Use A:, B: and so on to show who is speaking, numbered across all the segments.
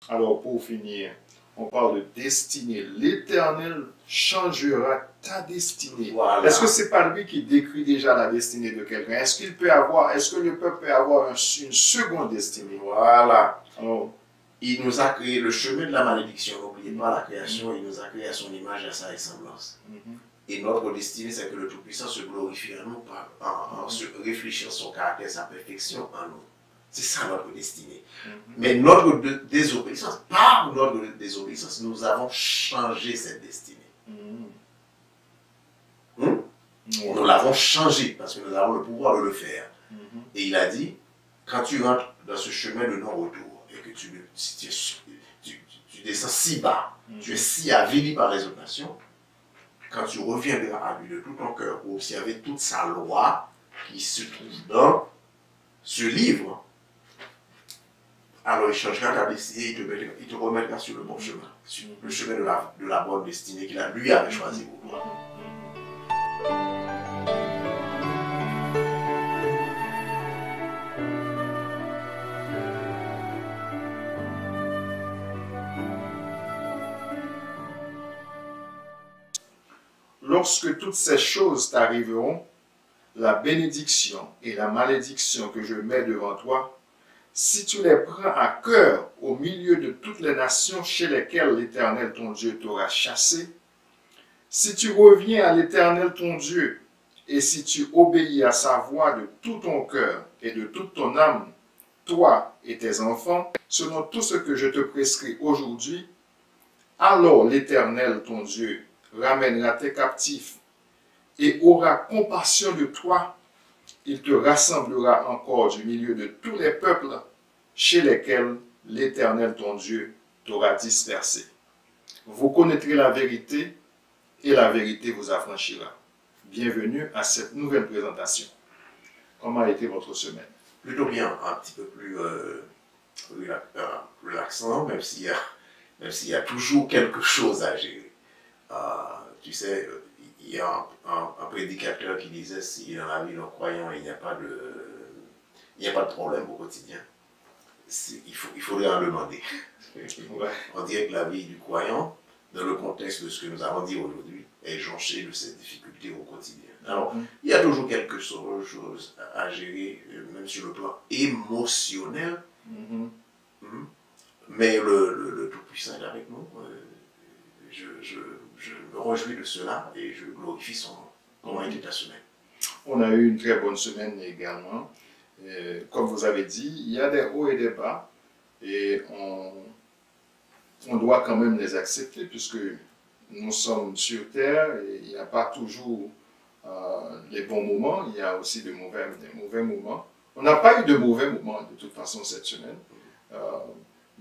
A: Alors, pour finir, on parle de destinée. L'Éternel changera ta destinée.
B: Voilà.
A: Est-ce que c'est pas lui qui décrit déjà la destinée de quelqu'un? Est-ce que le peuple peut avoir une seconde destinée?
B: Voilà.
A: Alors,
B: Il nous a créé le chemin de la malédiction. N'oubliez pas la création, il nous a créé à son image et à sa ressemblance. Et notre destinée, c'est que le Tout-Puissant se glorifie en nous en se réfléchissant son caractère, sa perfection en nous. C'est ça notre destinée. Mais notre désobéissance, par notre désobéissance, nous avons changé cette destinée. Nous l'avons changé parce que nous avons le pouvoir de le faire. Et il a dit, quand tu rentres dans ce chemin de non-retour et que tu descends si bas, tu es si avili par les autres nations, quand tu reviendras à lui de tout ton cœur pour observer toute sa loi qui se trouve dans ce livre, alors il changera ta destinée, il te remettra sur le bon chemin, sur le chemin de la bonne destinée qu'il lui avait choisi pour toi.
A: lorsque toutes ces choses t'arriveront, la bénédiction et la malédiction que je mets devant toi, si tu les prends à cœur au milieu de toutes les nations chez lesquelles l'Éternel ton Dieu t'aura chassé, si tu reviens à l'Éternel ton Dieu, et si tu obéis à sa voix de tout ton cœur et de toute ton âme, toi et tes enfants, selon tout ce que je te prescris aujourd'hui, alors l'Éternel ton Dieu ramènera tes captifs et aura compassion de toi. Il te rassemblera encore du milieu de tous les peuples chez lesquels l'Éternel ton Dieu t'aura dispersé. Vous connaîtrez la vérité et la vérité vous affranchira. Bienvenue à cette nouvelle présentation. Comment a été votre semaine?
B: Plutôt bien, un petit peu plus relaxant, même s'il y a toujours quelque chose à gérer. Tu sais, il y a un prédicateur qui disait, si dans la vie d'un croyant, il n'y a pas de problème au quotidien, il faudrait en demander.
A: Ouais.
B: On dirait que la vie du croyant, dans le contexte de ce que nous avons dit aujourd'hui, est jonchée de ces difficultés au quotidien. Alors, il y a toujours quelque chose à gérer, même sur le plan émotionnel, mais le Tout-Puissant est avec nous. Je me réjouis de cela et je glorifie son nom. Comment était ta semaine?
A: On a eu une très bonne semaine également. Comme vous avez dit, il y a des hauts et des bas et on doit quand même les accepter puisque nous sommes sur Terre et il n'y a pas toujours les bons moments, il y a aussi des mauvais moments. On n'a pas eu de mauvais moments de toute façon cette semaine,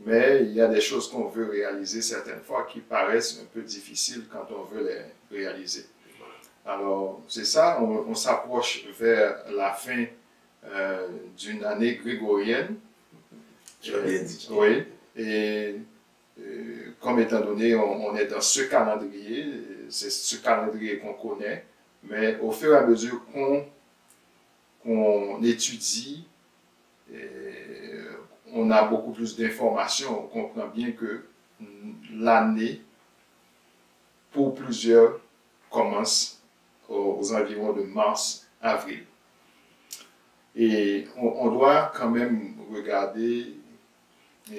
A: mais il y a des choses qu'on veut réaliser certaines fois qui paraissent un peu difficiles quand on veut les réaliser. Alors c'est ça, on s'approche vers la fin d'une année grégorienne.
B: Tu l'as bien dit.
A: Oui, et comme étant donné, on est dans ce calendrier, c'est ce calendrier qu'on connaît, mais au fur et à mesure qu'on étudie, on a beaucoup plus d'informations, on comprend bien que l'année, pour plusieurs, commence aux environs de mars, avril. Et on doit quand même regarder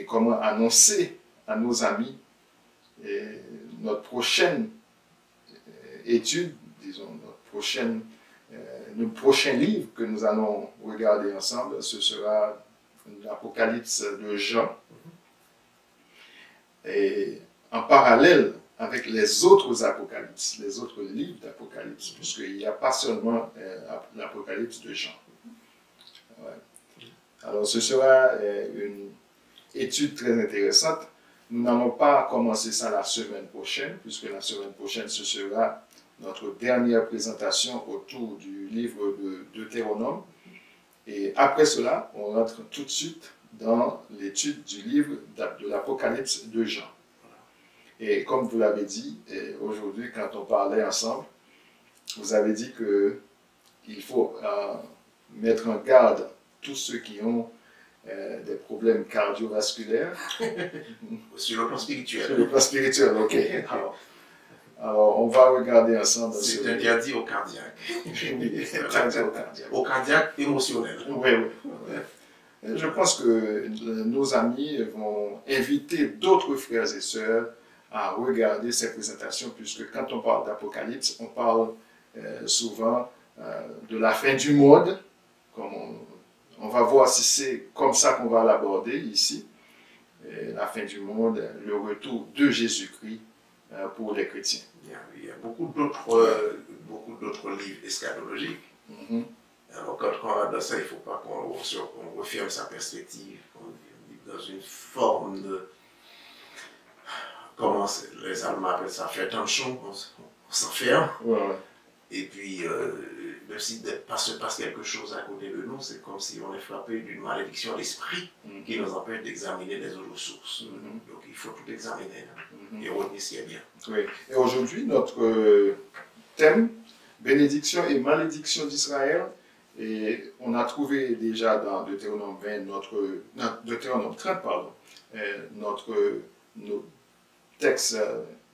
A: comment annoncer à nos amis notre prochaine étude, disons, le prochain livre que nous allons regarder ensemble, ce sera l'Apocalypse de Jean. Et en parallèle avec les autres apocalypses, les autres livres d'Apocalypse, puisqu'il n'y a pas seulement l'Apocalypse de Jean. Ouais. Alors ce sera une étude très intéressante. Nous n'allons pas commencer ça la semaine prochaine, puisque la semaine prochaine, ce sera notre dernière présentation autour du livre de Deutéronome. Et après cela, on rentre tout de suite dans l'étude du livre de l'Apocalypse de Jean. Et comme vous l'avez dit, aujourd'hui, quand on parlait ensemble, vous avez dit qu'il faut mettre en garde tous ceux qui ont des problèmes cardiovasculaires.
B: Sur le plan spirituel.
A: Sur le plan spirituel, ok. Alors, on va regarder ensemble.
B: C'est interdit au cardiaque.
A: Oui, interdit au cardiaque.
B: Au cardiaque émotionnel.
A: Oui, oui. Je pense que nos amis vont inviter d'autres frères et sœurs à regarder ces présentations, puisque quand on parle d'Apocalypse, on parle souvent de la fin du monde. Comme on va voir si c'est comme ça qu'on va l'aborder ici. La fin du monde, le retour de Jésus-Christ pour les chrétiens.
B: Il y a beaucoup d'autres livres eschatologiques.
A: Mm-hmm.
B: Alors quand on regarde ça, il ne faut pas qu'on referme sa perspective, qu'on vive dans une forme de... Comment les Allemands appellent ça? Fertenschung, on s'enferme.
A: Ouais.
B: Et puis, même si se passe quelque chose à côté de nous, c'est comme si on est frappé d'une malédiction d'esprit qui nous empêche d'examiner les autres sources. Donc il faut tout examiner et retenir ce qui est bien.
A: Oui. Et aujourd'hui, notre thème, bénédiction et malédiction d'Israël, et on a trouvé déjà dans Deutéronome 20, Deutéronome 30, pardon, nos textes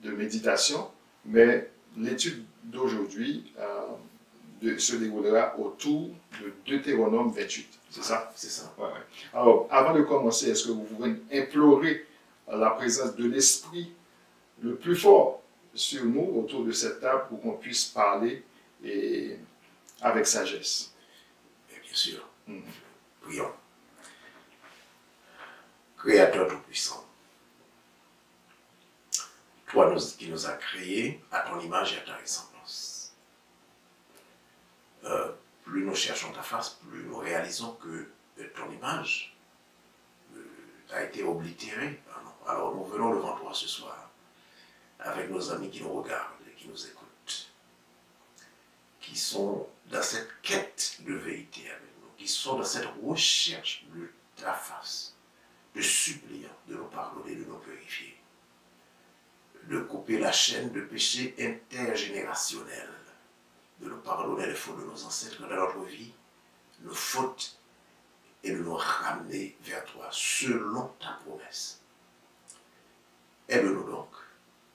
A: de méditation, mais l'étude d'aujourd'hui se déroulera autour de Deutéronome 28. C'est ça?
B: C'est ça.
A: Ouais. Alors, avant de commencer, est-ce que vous pouvez implorer la présence de l'Esprit le plus fort sur nous autour de cette table pour qu'on puisse parler et avec sagesse?
B: Et bien sûr. Prions. Créateur tout-puissant, toi qui nous as créés à ton image et à ta ressemblance. Plus nous cherchons ta face, plus nous réalisons que ton image a été oblitérée. Alors nous venons devant toi ce soir, avec nos amis qui nous regardent et qui nous écoutent, qui sont dans cette quête de vérité avec nous, qui sont dans cette recherche de ta face, de suppliant de nous pardonner, de nous purifier, de couper la chaîne de péché intergénérationnel, de nous pardonner les fautes de nos ancêtres dans notre vie, nos fautes, et de nous ramener vers toi selon ta promesse. Aide-nous donc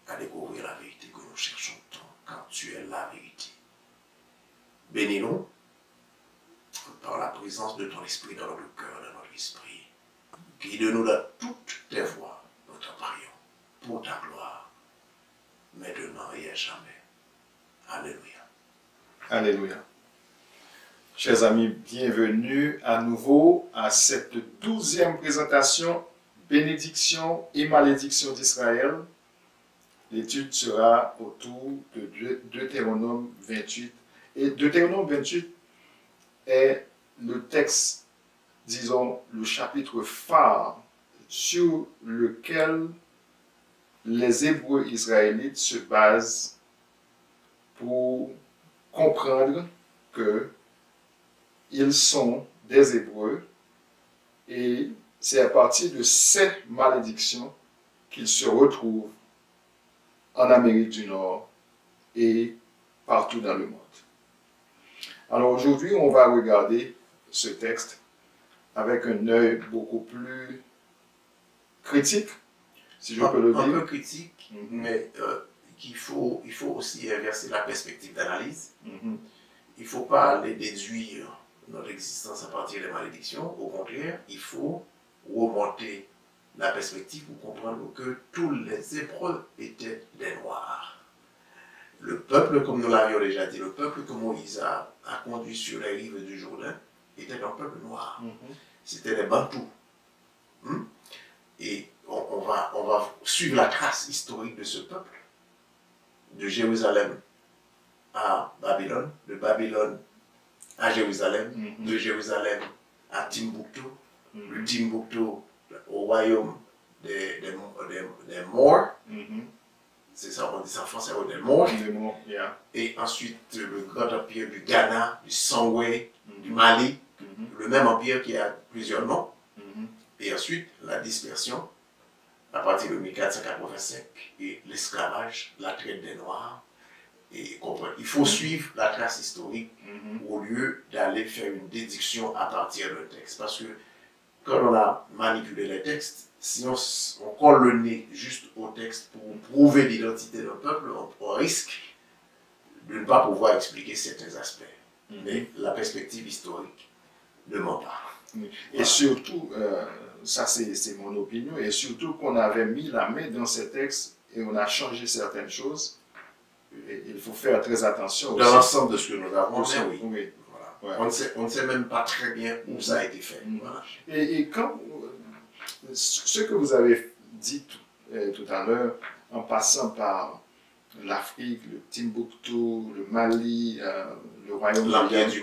B: à découvrir la vérité que nous cherchons tant, car tu es la vérité. Bénis-nous par la présence de ton esprit dans notre cœur, dans notre esprit. Guide-nous dans toutes tes voies, nous t'en prions, pour ta gloire, maintenant et à jamais. Alléluia.
A: Alléluia. Chers amis, bienvenue à nouveau à cette 12e présentation, bénédiction et malédiction d'Israël. L'étude sera autour de Deutéronome 28. Et Deutéronome 28 est le texte, disons, le chapitre phare sur lequel les Hébreux israélites se basent pour comprendre que ils sont des Hébreux et c'est à partir de ces malédictions qu'ils se retrouvent en Amérique du Nord et partout dans le monde. Alors aujourd'hui, on va regarder ce texte avec un œil beaucoup plus critique, si je peux le dire.
B: Un peu critique, mais il faut aussi inverser la perspective d'analyse. Il ne faut pas aller déduire notre existence à partir des malédictions. Au contraire, il faut remonter la perspective pour comprendre que tous les Hébreux étaient des Noirs. Le peuple, comme nous l'avions déjà dit, le peuple que Moïse a conduit sur les rives du Jourdain était un peuple noir. C'était les Bantous. Et on va suivre la trace historique de ce peuple, de Jérusalem à Babylone, de Babylone à Jérusalem, de Jérusalem à Timbuktu, de Timbuktu au royaume des Maures. C'est ça, on dit ça en français, des Maures. Et ensuite le grand empire du Ghana, du Sangway, du Mali, le même empire qui a plusieurs noms. Et ensuite la dispersion à partir de 1485 et l'esclavage, la traite des Noirs. Et il faut suivre la trace historique au lieu d'aller faire une déduction à partir d'un texte. Parce que quand on a manipulé les textes, si on colle le nez juste au texte pour prouver l'identité d'un peuple, on risque de ne pas pouvoir expliquer certains aspects. Mais la perspective historique ne ment pas.
A: Et surtout, ça c'est mon opinion, et surtout qu'on avait mis la main dans ces textes et on a changé certaines choses. Et il faut faire très attention aussi.
B: Dans l'ensemble de ce que nous avons fait, oui.
A: Oui.
B: Voilà. Ouais. On ne sait même pas très bien où ça a été fait. Voilà.
A: Et quand, ce que vous avez dit tout à l'heure, en passant par l'Afrique, le Timbuktu, le Mali, le Royaume
B: l'Empire
A: du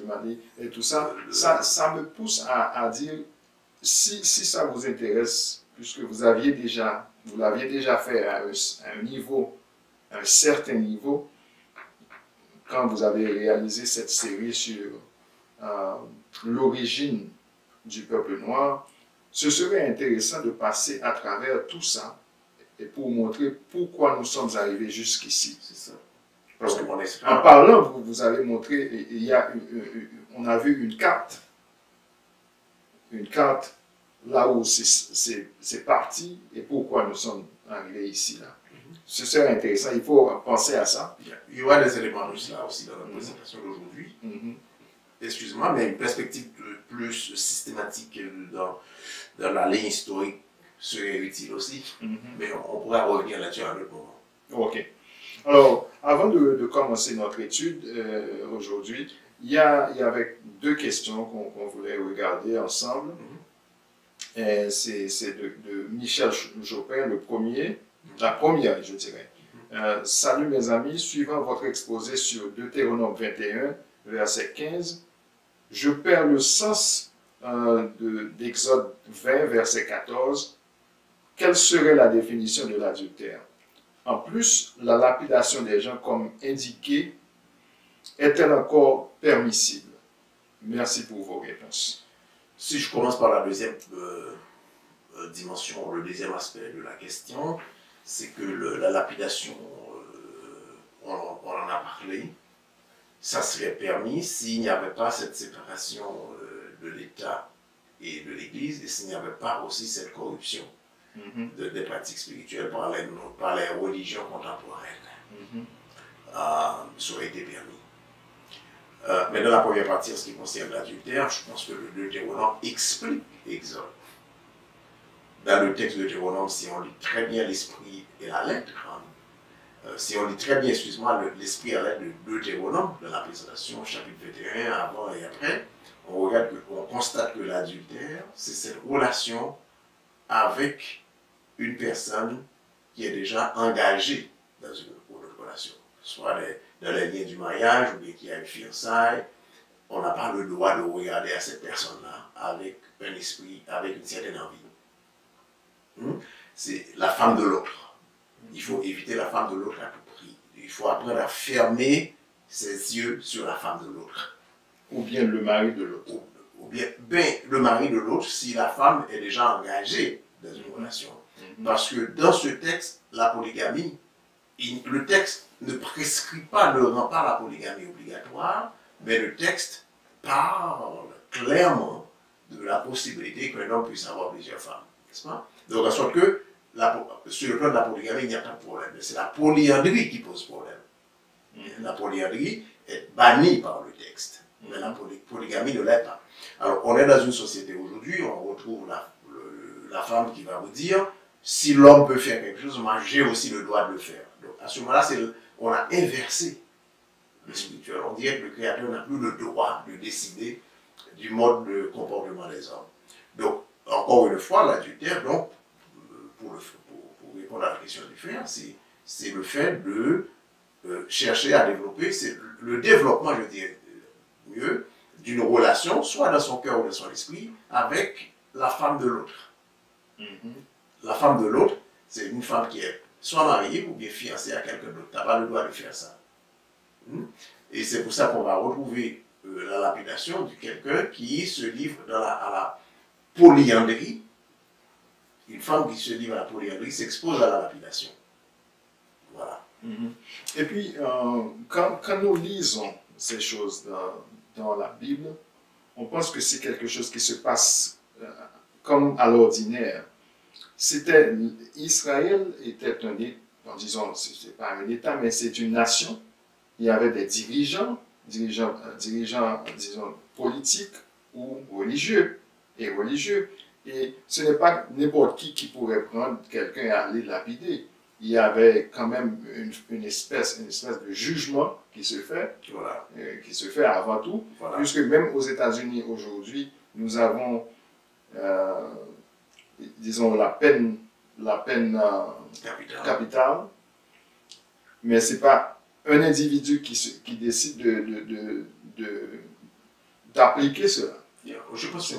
A: Mali, et tout ça, ça me pousse à dire, si ça vous intéresse, puisque vous l'aviez déjà fait à un certain niveau, quand vous avez réalisé cette série sur l'origine du peuple noir, ce serait intéressant de passer à travers tout ça et pour montrer pourquoi nous sommes arrivés jusqu'ici.
B: C'est ça.
A: Parce qu'en parlant, vous avez montré, on a vu une carte là où c'est parti et pourquoi nous sommes arrivés ici, là. Ce serait intéressant, il faut penser à ça.
B: Il y aura des éléments de cela aussi dans la présentation d'aujourd'hui. Excusez-moi, mais une perspective plus systématique dans la ligne historique serait utile aussi. Mais on pourra revenir là-dessus à un autre moment.
A: Ok. Alors, avant de commencer notre étude aujourd'hui, il y avait deux questions qu'on voulait regarder ensemble. C'est de Michel Jopin, la première, je dirais. Salut mes amis, suivant votre exposé sur Deutéronome 21, verset 15, je perds le sens d'Exode 20, verset 14. Quelle serait la définition de l'adultère? En plus, la lapidation des gens comme indiqué est-elle encore permissible? Merci pour vos réponses.
B: Si je commence par la deuxième dimension, le deuxième aspect de la question, c'est que la lapidation, on en a parlé, ça serait permis s'il n'y avait pas cette séparation de l'État et de l'Église et s'il n'y avait pas aussi cette corruption des pratiques spirituelles par les religions contemporaines. Ça aurait été permis. Mais dans la première partie, en ce qui concerne l'adultère, je pense que le Deutéronome explique Exode. Dans le texte de Deutéronome, si on lit très bien l'esprit et la lettre, si on lit très bien, l'esprit et la lettre de Deutéronome, dans la présentation, chapitre 21, avant et après, on constate que l'adultère, c'est cette relation avec une personne qui est déjà engagée dans une autre relation, soit dans les liens du mariage ou bien qui a une fiançaille. On n'a pas le droit de regarder à cette personne-là avec un esprit, avec une certaine envie. C'est la femme de l'autre. Il faut éviter la femme de l'autre à tout prix. Il faut apprendre à fermer ses yeux sur la femme de l'autre.
A: Ou bien le mari de l'autre.
B: Ou bien le mari de l'autre si la femme est déjà engagée dans une relation. Parce que dans ce texte, la polygamie, le texte ne prescrit pas, ne rend pas la polygamie obligatoire, mais le texte parle clairement de la possibilité qu'un homme puisse avoir plusieurs femmes. N'est-ce pas? Donc, en sorte que, sur le plan de la polygamie, il n'y a pas de problème. C'est la polyandrie qui pose problème. La polyandrie est bannie par le texte, mais la polygamie ne l'est pas. Alors, on est dans une société aujourd'hui, on retrouve la femme qui va vous dire, si l'homme peut faire quelque chose, moi j'ai aussi le droit de le faire. Donc, à ce moment-là, on a inversé le spirituel. On dirait que le Créateur n'a plus le droit de décider du mode de comportement des hommes. Donc, encore une fois, l'adultère, donc, pour répondre à la question du frère, c'est le fait de chercher à développer, c'est le développement, je dirais mieux, d'une relation, soit dans son cœur ou dans son esprit, avec la femme de l'autre. La femme de l'autre, c'est une femme qui est soit mariée ou bien fiancée à quelqu'un d'autre. Tu n'as pas le droit de faire ça. Et c'est pour ça qu'on va retrouver la lapidation de quelqu'un qui se livre à la polyandrie. Une femme qui se livre à la polyandrie s'expose à la lapidation. Voilà.
A: Et puis, quand nous lisons ces choses dans la Bible, on pense que c'est quelque chose qui se passe comme à l'ordinaire. Israël était un État, disons, c'est pas un État, mais c'est une nation. Il y avait des dirigeants, disons, politiques ou religieux et religieux. Et ce n'est pas n'importe qui pourrait prendre quelqu'un et aller lapider. Il y avait quand même une espèce de jugement qui se fait,
B: Voilà.
A: Qui se fait avant tout,
B: Voilà.
A: puisque même aux États-Unis aujourd'hui, nous avons, disons, la peine capitale, mais ce n'est pas un individu qui décide d'appliquer cela.
B: Je pense que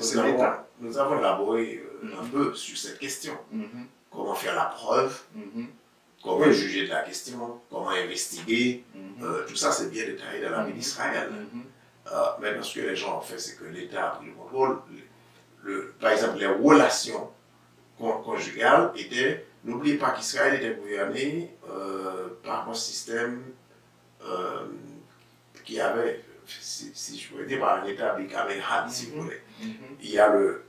B: nous avons élaboré un peu sur cette question. Comment faire la preuve, comment juger de la question, comment investiguer. Tout ça, c'est bien détaillé dans la vie d'Israël. Maintenant, ce que les gens ont fait, c'est que l'État a pris le contrôle. Par exemple, les relations conjugales étaient... N'oubliez pas qu'Israël était gouverné par un système qui avait, si je pouvais dire, par un État bicaméral, si vous voulez. Il y a le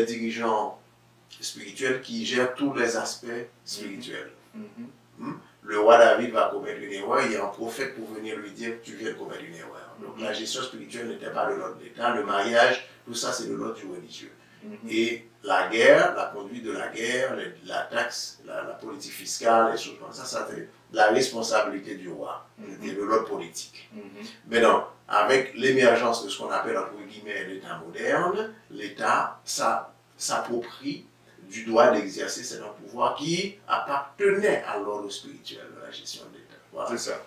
B: dirigeant spirituel qui gère tous les aspects spirituels. Le roi David va commettre une erreur, il y a un prophète pour venir lui dire tu viens de commettre une erreur. Donc la gestion spirituelle n'était pas de l'ordre de l'État, le mariage, tout ça c'est de l'ordre du religieux. Et la guerre, la conduite de la guerre, la taxe, la politique fiscale, les choses comme ça, c'était la responsabilité du roi, c'était de l'ordre politique. Maintenant, avec l'émergence de ce qu'on appelle entre guillemets l'État moderne, l'État s'approprie du droit d'exercer certains pouvoirs qui appartenaient à l'ordre spirituel de la gestion de l'État. Voilà.
A: C'est ça.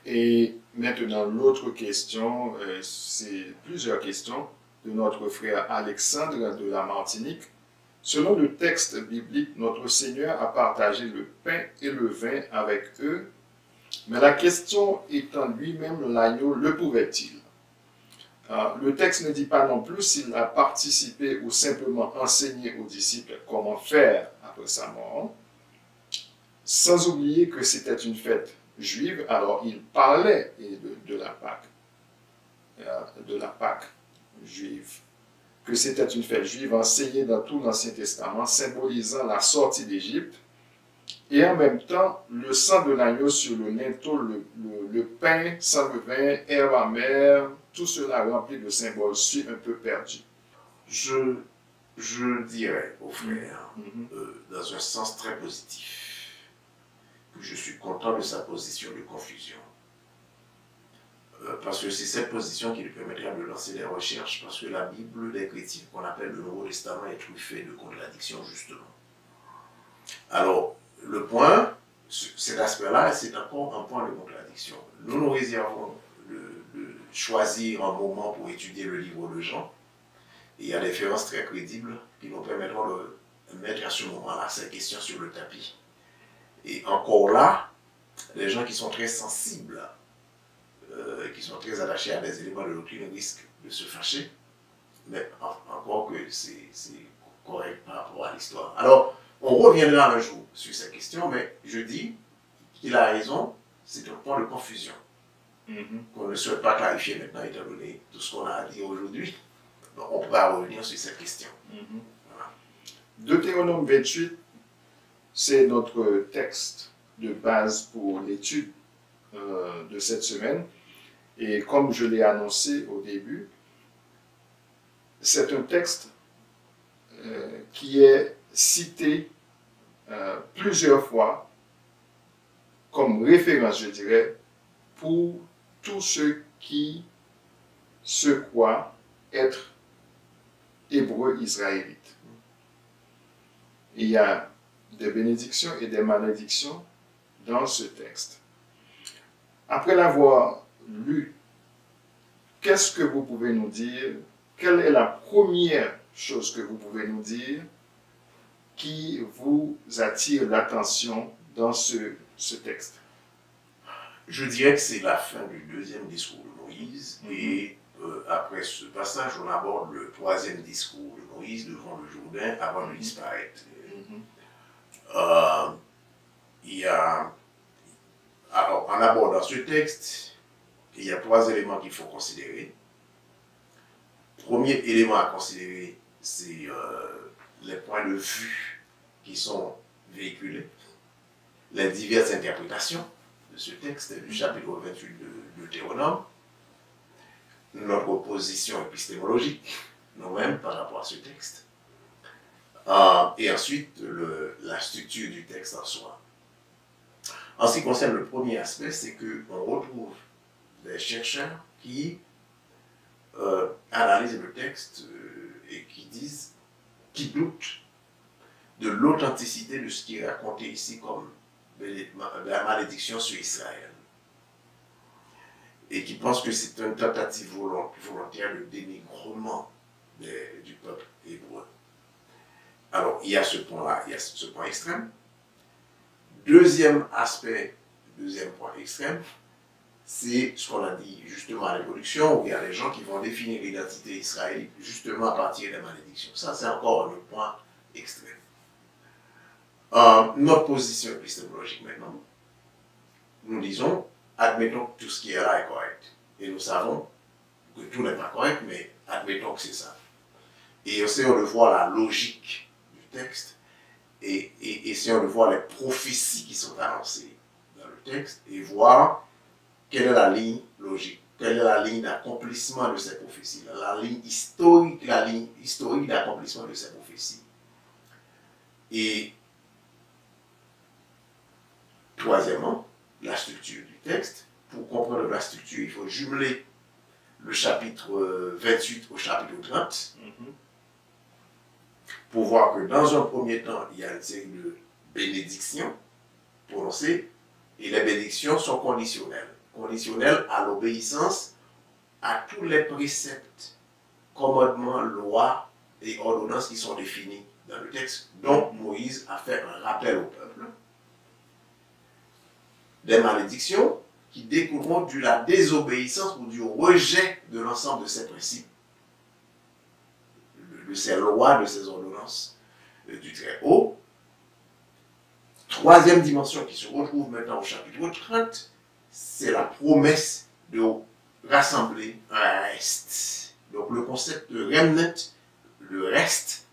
A: Et maintenant, l'autre question, c'est plusieurs questions de notre frère Alexandre de la Martinique. Selon le texte biblique, notre Seigneur a partagé le pain et le vin avec eux, mais la question étant lui-même l'agneau, le pouvait-il? Le texte ne dit pas non plus s'il a participé ou simplement enseigné aux disciples comment faire après sa mort, sans oublier que c'était une fête juive, alors il parlait de la Pâque juive, que c'était une fête juive enseignée dans tout l'Ancien Testament, symbolisant la sortie d'Égypte, et en même temps, le sang de l'agneau sur le linteau, le pain sans le vin, herbe amère, tout cela rempli de symboles suis un peu perdu.
B: Je dirais au frère, dans un sens très positif, que je suis content de sa position de confusion. Parce que c'est cette position qui lui permettra de lancer des recherches, parce que la Bible des chrétiens, qu'on appelle le Nouveau Testament, est truffée de contradictions, justement. Alors, le point, cet aspect-là, c'est encore un point de contradiction. Nous réservons de choisir un moment pour étudier le livre de Jean, et il y a des références très crédibles qui nous permettront de mettre à ce moment-là ces questions sur le tapis. Et encore là, les gens qui sont très sensibles, qui sont très attachés à des éléments de doctrine risquent de se fâcher, mais encore que c'est correct par rapport à l'histoire. Alors, on reviendra un jour sur cette question, mais je dis qu'il a raison, c'est un point de confusion qu'on ne souhaite pas clarifier maintenant, étant donné tout ce qu'on a à dire aujourd'hui. Donc, on pourra revenir sur cette question. Voilà.
A: Deutéronome 28, c'est notre texte de base pour l'étude de cette semaine. Et comme je l'ai annoncé au début, c'est un texte qui est cité plusieurs fois comme référence, je dirais, pour tous ceux qui se croient être hébreux israélites. Il y a des bénédictions et des malédictions dans ce texte. Après l'avoir lu, qu'est-ce que vous pouvez nous dire? Quelle est la première chose que vous pouvez nous dire qui vous attire l'attention dans ce texte?
B: Je dirais que c'est la fin du deuxième discours de Moïse, et après ce passage, on aborde le troisième discours de Moïse devant le Jourdain avant de disparaître. Alors, en abordant ce texte, il y a trois éléments qu'il faut considérer. Premier élément à considérer, c'est les points de vue qui sont véhiculés, les diverses interprétations de ce texte du chapitre 28 de Deutéronome, notre position épistémologique, nous-mêmes, par rapport à ce texte, et ensuite la structure du texte en soi. En ce qui concerne le premier aspect, c'est qu'on retrouve des chercheurs qui analysent le texte et qui doutent de l'authenticité de ce qui est raconté ici comme la malédiction sur Israël. Et qui pensent que c'est une tentative volontaire de dénigrement du peuple hébreu. Alors, il y a ce point-là, il y a ce point extrême. Deuxième aspect, deuxième point extrême, c'est ce qu'on a dit justement à l'évolution, où il y a des gens qui vont définir l'identité israélite justement à partir des malédictions. Ça, c'est encore le point extrême. Notre position épistémologique maintenant, nous disons, admettons que tout ce qui est là est correct. Et nous savons que tout n'est pas correct, mais admettons que c'est ça. Et essayons de voir la logique du texte et essayons de voir les prophéties qui sont annoncées dans le texte et voir quelle est la ligne logique, quelle est la ligne d'accomplissement de ces prophéties, la ligne historique d'accomplissement de ces prophéties. Et troisièmement, la structure du texte. Pour comprendre la structure, il faut jumeler le chapitre 28 au chapitre 30 pour voir que dans un premier temps, il y a une série de bénédictions prononcées et les bénédictions sont conditionnelles. Conditionnelles à l'obéissance à tous les préceptes, commandements, lois et ordonnances qui sont définis dans le texte, dont Moïse a fait un rappel au peuple. Des malédictions qui découleront de la désobéissance ou du rejet de l'ensemble de ces principes, de ces lois, de ces ordonnances du Très-Haut. Troisième dimension qui se retrouve maintenant au chapitre 30, c'est la promesse de rassembler un reste. Donc le concept de remnant, le reste,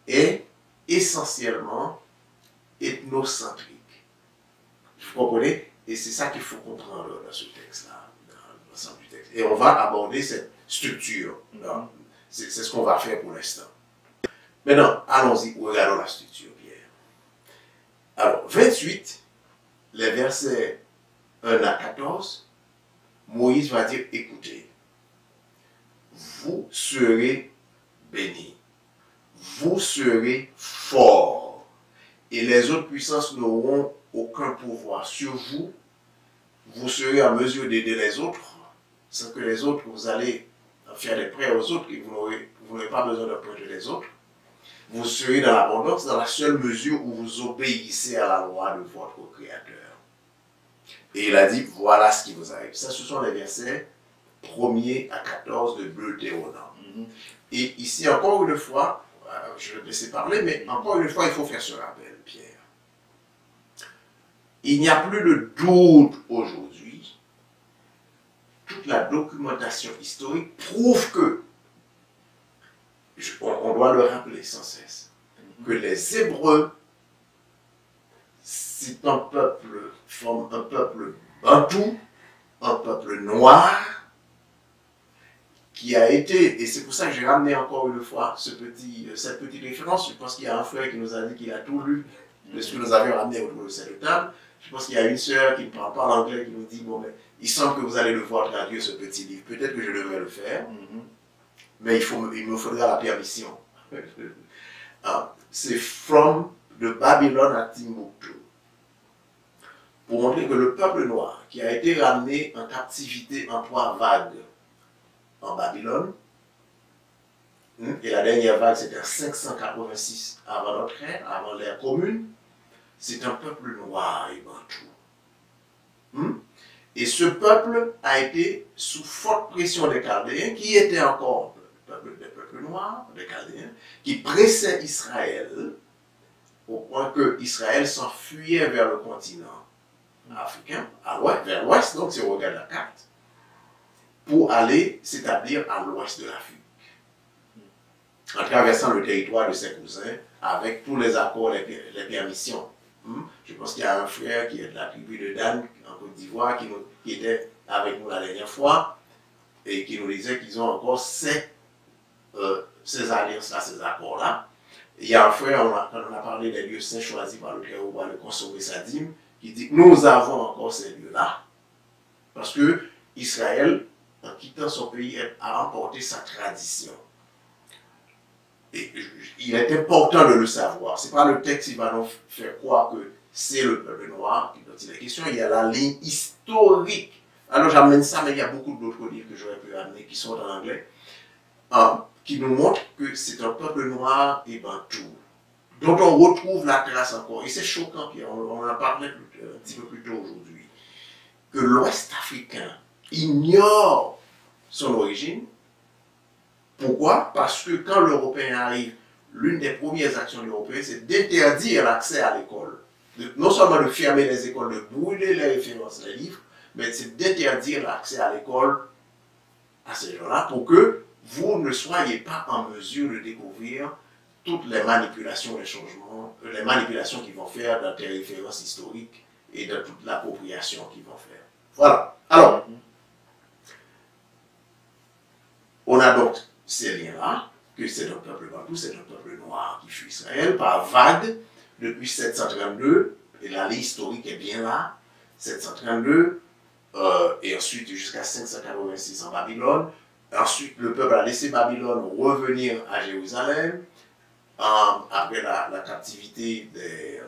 B: est essentiellement ethnocentrique. Vous comprenez? Et c'est ça qu'il faut comprendre dans ce texte-là, dans l'ensemble du texte. Et on va aborder cette structure. C'est ce qu'on va faire pour l'instant. Maintenant, allons-y, regardons la structure, Pierre. Alors, 28, les versets 1 à 14, Moïse va dire, écoutez, vous serez bénis, vous serez forts, et les autres puissances n'auront aucun pouvoir sur vous. Vous serez en mesure d'aider les autres, sans que les autres, vous allez faire des prêts aux autres et vous n'aurez pas besoin de prêter les autres. Vous serez dans l'abondance dans la seule mesure où vous obéissez à la loi de votre Créateur. Et il a dit, voilà ce qui vous arrive. Ça, ce sont les versets 1er à 14 de Deutéronome. Et ici, encore une fois, je vais te laisser parler, mais encore une fois, il faut faire ce rappel, Pierre. Il n'y a plus de doute aujourd'hui. Toute la documentation historique prouve que, on doit le rappeler sans cesse, que les Hébreux, c'est un peuple, forme un peuple bantou, un peuple noir, qui a été, et c'est pour ça que j'ai ramené encore une fois cette petite référence. Je pense qu'il y a un frère qui nous a dit qu'il a tout lu de ce que nous avions ramené autour de cette table. Je pense qu'il y a une sœur qui ne parle pas l'anglais qui nous dit, bon, mais il semble que vous allez devoir traduire ce petit livre. Peut-être que je devrais le faire, mais il me faudra la permission. C'est From the Babylon at Timbuktu. Pour montrer que le peuple noir, qui a été ramené en captivité en 3 vagues en Babylone, et la dernière vague c'était en 586 avant notre ère, avant l'ère commune, c'est un peuple noir et bantou. Et ce peuple a été sous forte pression des Chaldéens, qui étaient encore des peuples noirs, des Chaldéens, qui pressaient Israël, au point que Israël s'enfuyait vers le continent africain, vers l'ouest, donc si on regarde la carte, pour aller s'établir à l'ouest de l'Afrique. en traversant le territoire de ses cousins avec tous les accords, les permissions. Je pense qu'il y a un frère qui est de la tribu de Dan en Côte d'Ivoire qui était avec nous la dernière fois et qui nous disait qu'ils ont encore ces alliances-là, ces accords-là. Il y a un frère, quand on a parlé des lieux saints choisis par le Très-Haut pour aller consommer sa dîme, qui dit que nous avons encore ces lieux-là parce que Israël, en quittant son pays, a emporté sa tradition. Et il est important de le savoir. Ce n'est pas le texte qui va nous faire croire que c'est le peuple noir dont il est question. Il y a la ligne historique. Alors j'amène ça, mais il y a beaucoup d'autres livres que j'aurais pu amener qui sont en anglais, qui nous montrent que c'est un peuple noir et bantou, dont on retrouve la trace encore. Et c'est choquant, Pierre, on en parlait un petit peu plus tôt aujourd'hui, que l'Ouest africain ignore son origine. Pourquoi? Parce que quand l'Européen arrive, l'une des premières actions de l'Européen, c'est d'interdire l'accès à l'école. Non seulement de fermer les écoles, de brûler les références, les livres, mais c'est d'interdire l'accès à l'école à ces gens-là pour que vous ne soyez pas en mesure de découvrir toutes les manipulations, les changements, les manipulations qu'ils vont faire dans tes références historiques et dans toute l'appropriation qu'ils vont faire. Voilà. Alors, on a donc ces liens-là, que c'est un peuple bantou, c'est un peuple noir qui fuit Israël par vague depuis 732, et la ligne historique est bien là, 732, et ensuite jusqu'à 586 en Babylone. Ensuite, le peuple a laissé Babylone revenir à Jérusalem, après la captivité des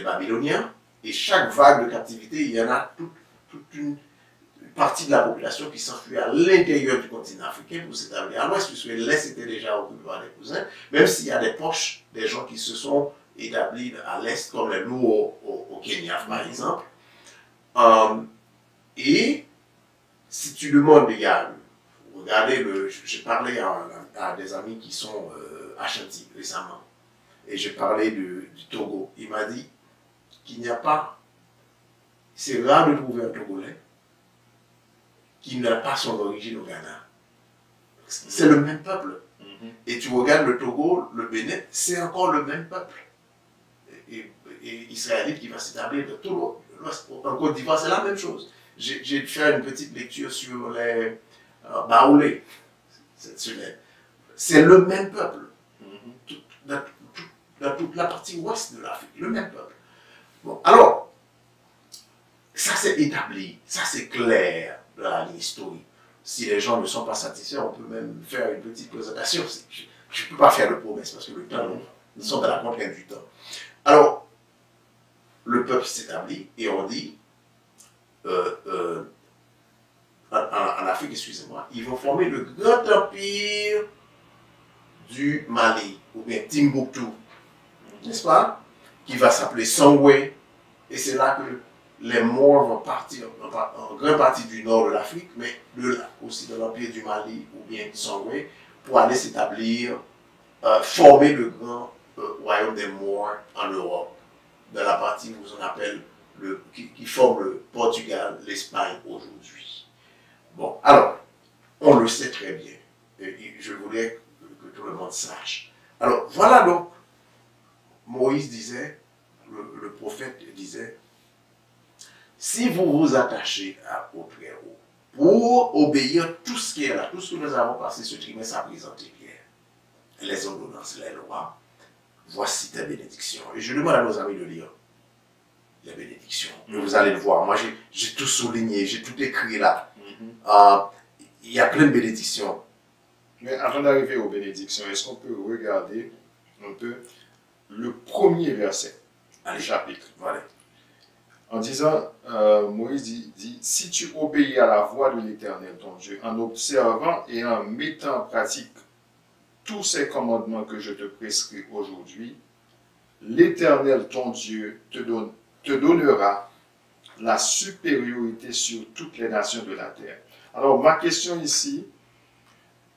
B: Babyloniens, et chaque vague de captivité, il y en a toute une partie de la population qui s'enfuit à l'intérieur du continent africain pour s'établir à l'ouest, puisque l'est était déjà occupé par des cousins, même s'il y a des poches, des gens qui se sont établis à l'est, comme les loups au Kenya, par exemple. Et si tu demandes, regardez, j'ai parlé à des amis qui sont à Chantilly récemment, et j'ai parlé du Togo. Il m'a dit qu'il n'y a pas, c'est rare de trouver un Togolais qui n'a pas son origine au Ghana. C'est le même peuple. Et tu regardes le Togo, le Bénin, c'est encore le même peuple. Et israélite qui va s'établir de tout l'Ouest. En Côte d'Ivoire, c'est la même chose. J'ai fait une petite lecture sur les Baoulés. C'est le même peuple. Dans toute la partie ouest de l'Afrique, le même peuple. Bon, alors, ça c'est établi, ça c'est clair dans la ligne historique. Si les gens ne sont pas satisfaits, on peut même faire une petite présentation. Je ne peux pas faire de promesses parce que le temps, nous sommes dans la contrainte du temps. Alors, le peuple s'établit et on dit, en Afrique, excusez-moi, ils vont former le grand empire du Mali, ou bien Timbuktu, n'est-ce pas? Qui va s'appeler Songwe, et c'est là que les Maures vont partir en grande partie du nord de l'Afrique, mais aussi de l'empire du Mali, ou bien Songwe, pour aller s'établir, former le grand royaume des Maures en Europe, dans la partie où on appelle qui forme le Portugal, l'Espagne aujourd'hui. Bon, alors, on le sait très bien, et je voulais que tout le monde sache. Alors, voilà donc, Moïse disait, le prophète disait, si vous vous attachez au Très-Haut pour obéir tout ce qui est là, tout ce que nous avons passé ce trimestre à présenter, Pierre, les ordonnances, les lois, voici tes bénédictions. Et je demande à nos amis de lire les bénédictions. Et vous allez le voir. Moi, j'ai tout souligné, j'ai tout écrit là. Il y a plein de bénédictions.
A: Mais avant d'arriver aux bénédictions, est-ce qu'on peut regarder un peu le premier verset du chapitre?
B: Voilà.
A: En disant, Moïse dit, si tu obéis à la voix de l'Éternel, ton Dieu, en observant et en mettant en pratique tous ces commandements que je te prescris aujourd'hui, l'Éternel, ton Dieu, te donnera la supériorité sur toutes les nations de la terre. Alors, ma question ici,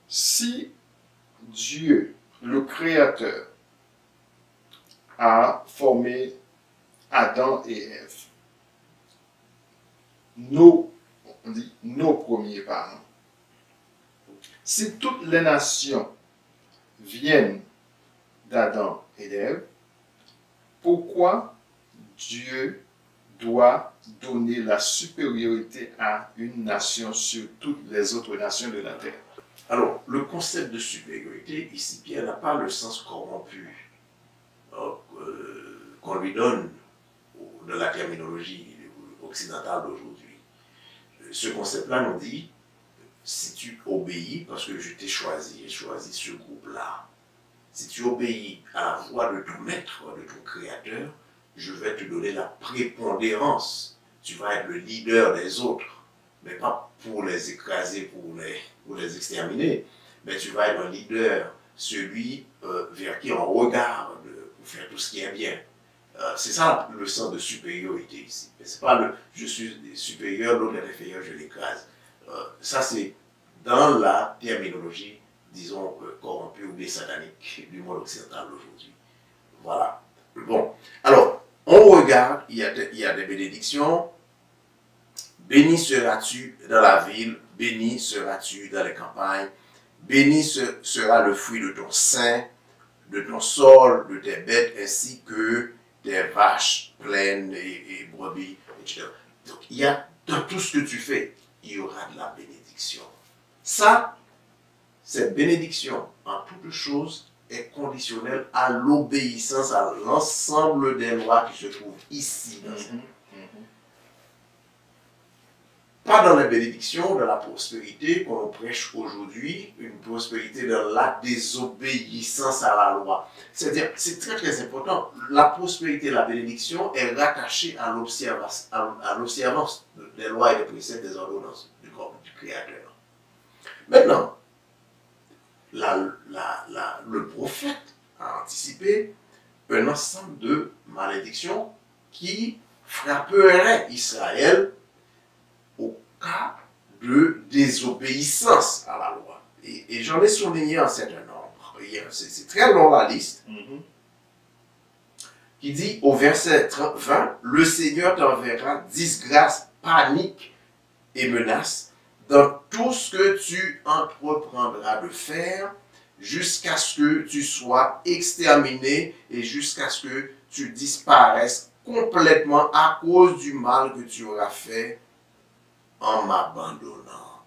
A: si Dieu, le Créateur, a formé Adam et Ève, nos premiers parents, si toutes les nations viennent d'Adam et d'Ève, pourquoi Dieu doit donner la supériorité à une nation sur toutes les autres nations de la terre?
B: Alors, le concept de supériorité, ici, Pierre n'a pas le sens corrompu qu'on lui donne de la terminologie occidentale d'aujourd'hui. Ce concept-là nous dit, si tu obéis, parce que je t'ai choisi, j'ai choisi ce groupe-là, si tu obéis à la voix de ton maître, de ton créateur, je vais te donner la prépondérance. Tu vas être le leader des autres, mais pas pour les écraser, pour les exterminer, mais tu vas être un leader, celui vers qui on regarde pour faire tout ce qui est bien. C'est ça le sens de supériorité ici. C'est pas le je suis supérieur, l'autre est inférieur, je l'écrase. Ça c'est dans la terminologie, disons, corrompue ou des sataniques du monde occidental aujourd'hui. Voilà. Bon. Alors, on regarde, il y a des bénédictions. Béni seras-tu dans la ville, béni seras-tu dans les campagnes, béni sera le fruit de ton sein, de ton sol, de tes bêtes, ainsi que des vaches pleines et brebis, etc. Donc, il y a, dans tout ce que tu fais, il y aura de la bénédiction. Ça, cette bénédiction, en toute chose, est conditionnelle à l'obéissance à l'ensemble des lois qui se trouvent ici dans cette. Pas dans la bénédiction, dans la prospérité qu'on prêche aujourd'hui, une prospérité dans la désobéissance à la loi. C'est-à-dire, c'est très très important, la prospérité, la bénédiction est rattachée à l'observance des lois et des préceptes, des ordonnances du Créateur. Maintenant, le prophète a anticipé un ensemble de malédictions qui frapperaient Israël au cas de désobéissance à la loi. Et j'en ai souligné un certain nombre. C'est très long la liste. Qui dit au verset 20, le Seigneur t'enverra disgrâce, panique et menace dans tout ce que tu entreprendras de faire jusqu'à ce que tu sois exterminé et jusqu'à ce que tu disparaisses complètement à cause du mal que tu auras fait en m'abandonnant.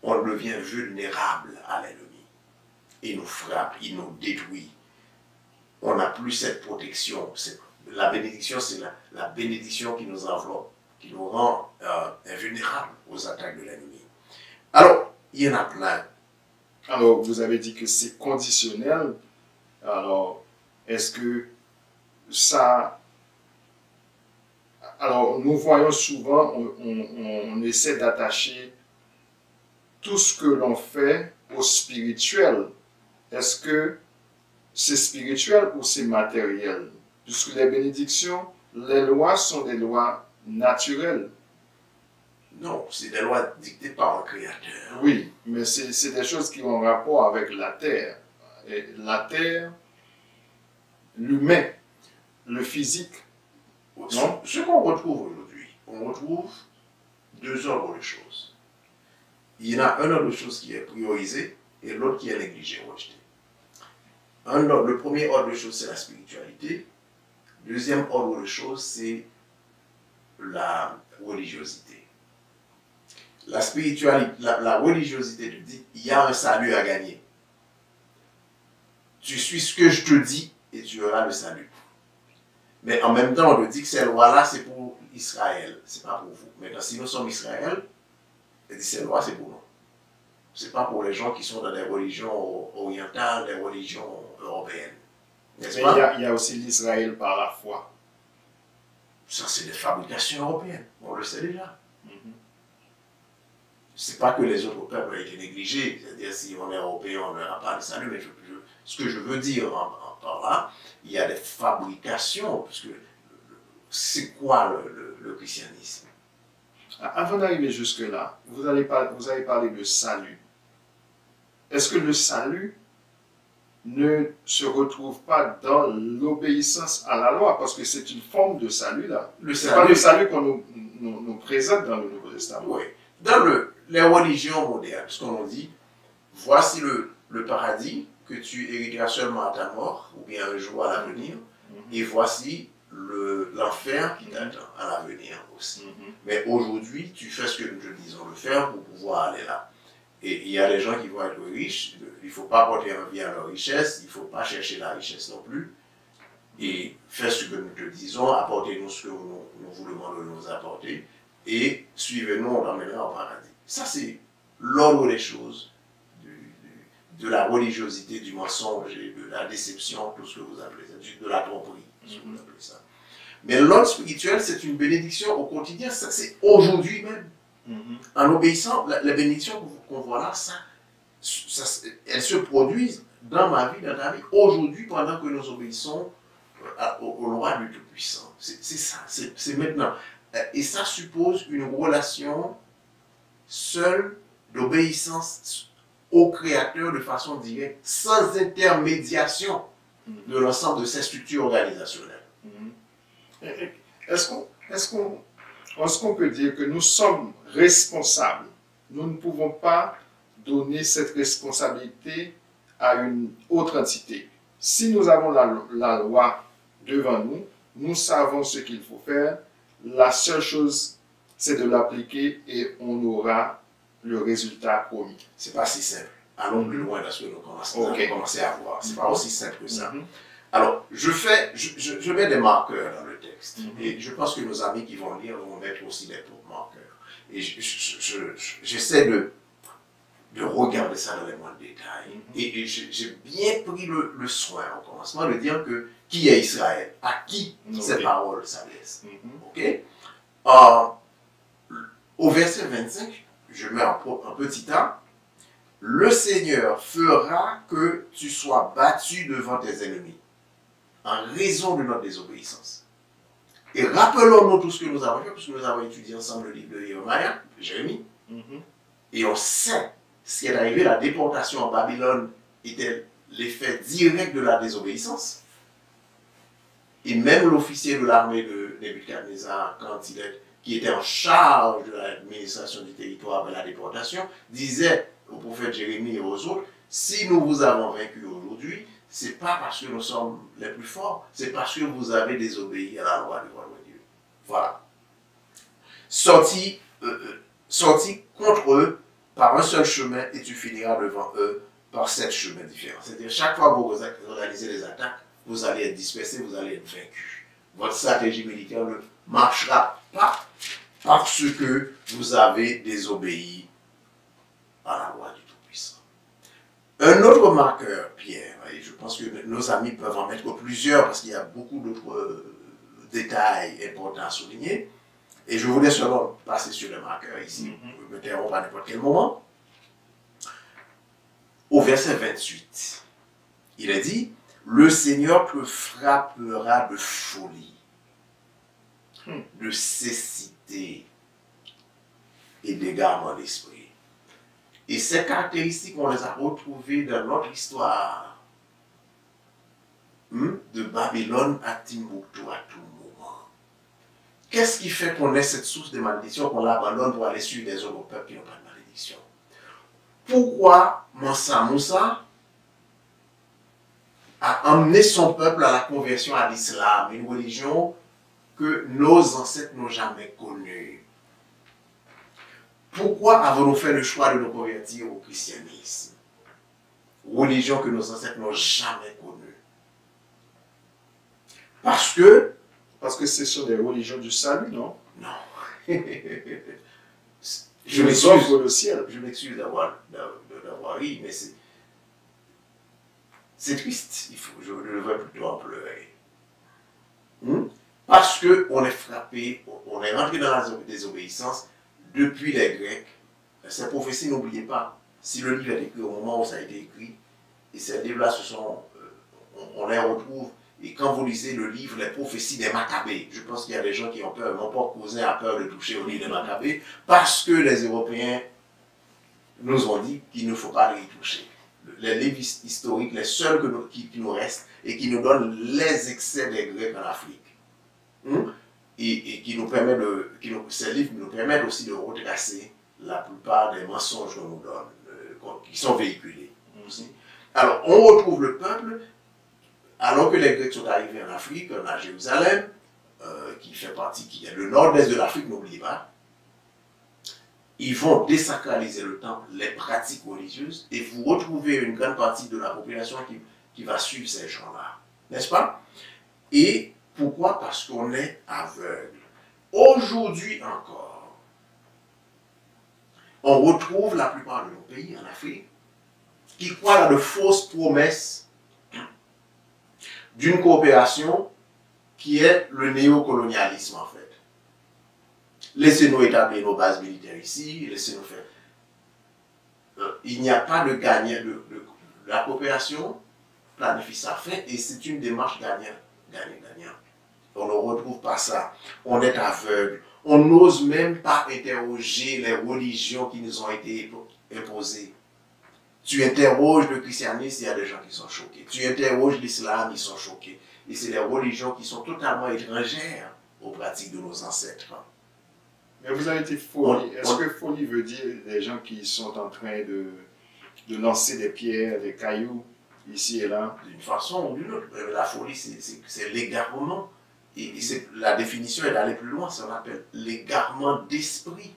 B: On devient vulnérable à l'ennemi. Il nous frappe, il nous détruit. On n'a plus cette protection. La bénédiction, c'est la bénédiction qui nous enveloppe, qui nous rend invulnérables aux attaques de l'ennemi. Alors, il y en a plein.
A: Alors, vous avez dit que c'est conditionnel. Alors, est-ce que ça... Alors, nous voyons souvent, on essaie d'attacher tout ce que l'on fait au spirituel. Est-ce que c'est spirituel ou c'est matériel? Puisque les bénédictions, les lois sont des lois naturelles.
B: Non, c'est des lois dictées par le Créateur.
A: Oui, mais c'est des choses qui ont rapport avec la terre. Et la terre, l'humain, le physique.
B: Non? Ce qu'on retrouve aujourd'hui, on retrouve deux ordres de choses. Il y en a un ordre de choses qui est priorisé et l'autre qui est négligé, rejeté. Le premier ordre de choses, c'est la spiritualité. Le deuxième ordre de choses, c'est la religiosité. La spiritualité, la religiosité te dit, il y a un salut à gagner. Tu suis ce que je te dis et tu auras le salut. Mais en même temps, on te dit que ces lois-là, c'est pour Israël, c'est pas pour vous. Maintenant, si nous sommes Israël, et ces lois, c'est pour nous. C'est pas pour les gens qui sont dans des religions orientales, des religions européennes.
A: N'est-ce pas? Il y a aussi l'Israël par la foi.
B: Ça, c'est des fabrications européennes. On le sait déjà. C'est pas que les autres peuples ont été négligés. C'est-à-dire, si on est européen, on n'aura pas de salut. Mais ce que je veux dire par là, il y a des fabrications. Parce que c'est quoi le christianisme?
A: Avant d'arriver jusque-là, vous avez parlé de salut. Est-ce que le salut ne se retrouve pas dans l'obéissance à la loi? Parce que c'est une forme de salut là. Ce n'est pas le salut qu'on nous présente dans le Nouveau Testament.
B: Oui. Dans les religions modernes, ce qu'on nous dit, voici le paradis, que tu hériteras seulement à ta mort, ou bien un jour à l'avenir, et voici l'enfer qui t'attend à l'avenir aussi. Mais aujourd'hui, tu fais ce que nous te disons de faire pour pouvoir aller là. Et il y a des gens qui vont être riches, il ne faut pas porter envie à leur richesse, il ne faut pas chercher la richesse non plus. Et fais ce que nous te disons, apportez-nous ce que nous vous demandons de nous apporter, et suivez-nous, on l'emmènera au paradis. Ça, c'est l'ordre des choses, de la religiosité, du mensonge, et de la déception, tout ce que vous appelez ça, de la tromperie, ce que vous appelez ça. Mais l'ordre spirituel, c'est une bénédiction au quotidien, ça c'est aujourd'hui même. En obéissant, la bénédiction qu'on voit là, elles se produisent dans ma vie, dans ta vie, aujourd'hui, pendant que nous obéissons aux lois du Tout-Puissant. C'est ça, c'est maintenant. Et ça suppose une relation seule d'obéissance au Créateur de façon directe, sans intermédiation de l'ensemble de ces structures organisationnelles.
A: Est-ce qu'on peut dire que nous sommes responsables? Nous ne pouvons pas donner cette responsabilité à une autre entité. Si nous avons la loi devant nous, nous savons ce qu'il faut faire. La seule chose, c'est de l'appliquer et on aura le résultat promis.
B: C'est pas si simple. Allons plus loin dans ce que nous commençons à voir. C'est pas aussi simple que ça. Alors, je mets des marqueurs dans le texte. Et je pense que nos amis qui vont lire vont mettre aussi des marqueurs. Et j'essaie de regarder ça dans les moindres détails. Et j'ai bien pris le soin au commencement de dire que qui est Israël, à qui ces paroles s'adressent. Au verset 25, je mets un petit A. Le Seigneur fera que tu sois battu devant tes ennemis en raison de notre désobéissance. Et rappelons-nous tout ce que nous avons fait, puisque nous avons étudié ensemble le livre de Jérémie, et on sait ce qui est arrivé, la déportation en Babylone était l'effet direct de la désobéissance. Et même l'officier de l'armée de Nebuchadnezzar, qui était en charge de l'administration du territoire après la déportation, disait au prophète Jérémie et aux autres, si nous vous avons vaincu aujourd'hui, ce n'est pas parce que nous sommes les plus forts, c'est parce que vous avez désobéi à la loi de votre Dieu. Voilà. Sorti contre eux par un seul chemin et tu finiras devant eux par 7 chemins différents. C'est-à-dire, chaque fois que vous organisez des attaques, vous allez être dispersés, vous allez être vaincus. Votre stratégie militaire ne marchera pas parce que vous avez désobéi à la loi du Tout-Puissant. Un autre marqueur, Pierre, et je pense que nos amis peuvent en mettre plusieurs parce qu'il y a beaucoup d'autres détails importants à souligner. Et je voulais seulement passer sur le marqueur ici, me interrompre à n'importe quel moment. Au verset 28, il est dit, le Seigneur te frappera de folie, de cécité et d'égarement d'esprit. Et ces caractéristiques, on les a retrouvées dans notre histoire de Babylone à Timbuktu à tout moment. Qu'est-ce qui fait qu'on ait cette source de malédiction, qu'on l'abandonne pour aller suivre des autres peuples qui n'ont pas de malédiction? Pourquoi Mansa Moussa a emmené son peuple à la conversion à l'islam, une religion que nos ancêtres n'ont jamais connue? Pourquoi avons-nous fait le choix de nous convertir au christianisme? Religion que nos ancêtres n'ont jamais connue. Parce que
A: ce sont des religions du salut, non?
B: Non.
A: Je m'excuse
B: d'avoir ri, mais c'est triste. Je devrais plutôt en pleurer. Parce qu'on est frappé, on est rentré dans la désobéissance depuis les Grecs. Ces prophéties, n'oubliez pas, si le livre est écrit au moment où ça a été écrit, et ces livres-là, on les retrouve. Et quand vous lisez le livre, les prophéties des Maccabées, je pense qu'il y a des gens qui ont peur, mon propre cousin a peur de toucher au livre des Maccabées, parce que les Européens nous ont dit qu'il ne faut pas y toucher. Les livres historiques, les seuls qui nous restent, et qui nous donnent les excès des Grecs en Afrique. Et qui nous permet ces livres nous permettent aussi de retracer la plupart des mensonges qu'on nous donne, qui sont véhiculés aussi. Alors, on retrouve le peuple, alors que les Grecs sont arrivés en Afrique, à Jérusalem, qui fait partie, qui est le nord-est de l'Afrique, n'oubliez pas, ils vont désacraliser le temple, les pratiques religieuses, et vous retrouvez une grande partie de la population qui va suivre ces gens-là. N'est-ce pas? Et pourquoi? Parce qu'on est aveugle. Aujourd'hui encore, on retrouve la plupart de nos pays en Afrique qui croient à de fausses promesses d'une coopération qui est le néocolonialisme en fait. Laissez-nous établir nos bases militaires ici, laissez-nous faire. Il n'y a pas de gagnant. La coopération planifie sa fin et c'est une démarche gagnant-gagnant. On ne retrouve pas ça. On est aveugle. On n'ose même pas interroger les religions qui nous ont été imposées. Tu interroges le christianisme, il y a des gens qui sont choqués. Tu interroges l'islam, ils sont choqués. Et c'est des religions qui sont totalement étrangères aux pratiques de nos ancêtres.
A: Mais vous avez été folie. Est-ce que folie veut dire des gens qui sont en train de lancer des pierres, des cailloux, ici et là?
B: D'une façon ou d'une autre. La folie, c'est l'égarement. Et la définition est d'aller plus loin, ça s'appelle l'égarement d'esprit.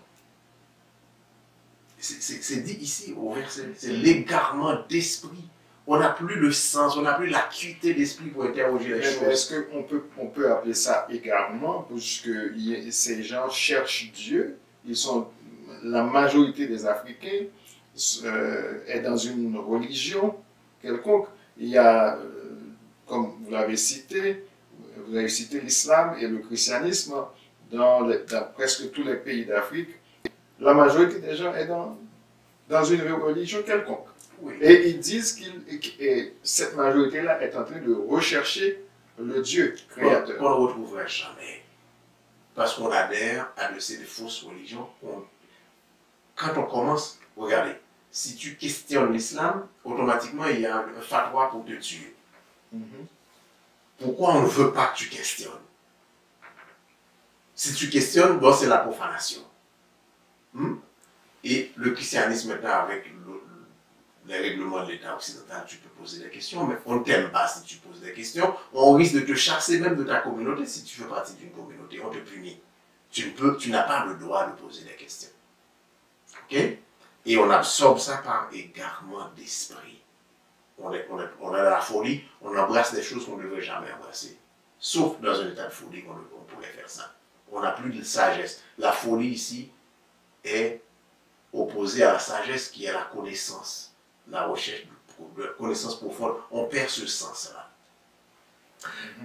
B: C'est dit ici au verset, c'est l'égarement d'esprit. On n'a plus le sens, on n'a plus l'acuité d'esprit pour interroger les choses.
A: Est-ce qu'on peut appeler ça égarement, puisque ces gens cherchent Dieu, la majorité des Africains est dans une religion quelconque. Il y a, comme vous l'avez cité, vous avez cité l'islam et le christianisme dans presque tous les pays d'Afrique. La majorité des gens est dans une religion quelconque.
B: Oui.
A: Et ils disent que cette majorité-là est en train de rechercher le Dieu créateur.
B: On ne le retrouvera jamais. Parce qu'on adhère à de ces fausses religions. Quand on commence, regardez, si tu questionnes l'islam, automatiquement il y a un fatwa pour te tuer. Pourquoi on ne veut pas que tu questionnes? Si tu questionnes, bon, c'est la profanation. Et le christianisme maintenant, avec les règlements de l'État occidental, tu peux poser des questions, mais on ne t'aime pas si tu poses des questions. On risque de te chasser même de ta communauté si tu fais partie d'une communauté. On te punit. Tu n'as pas le droit de poser des questions. Ok? Et on absorbe ça par égarement d'esprit. On a la folie, on embrasse des choses qu'on ne devrait jamais embrasser. Sauf dans un état de folie qu'on pourrait faire ça. On n'a plus de sagesse. La folie ici est opposée à la sagesse qui est la connaissance. La recherche de connaissance profonde. On perd ce sens-là.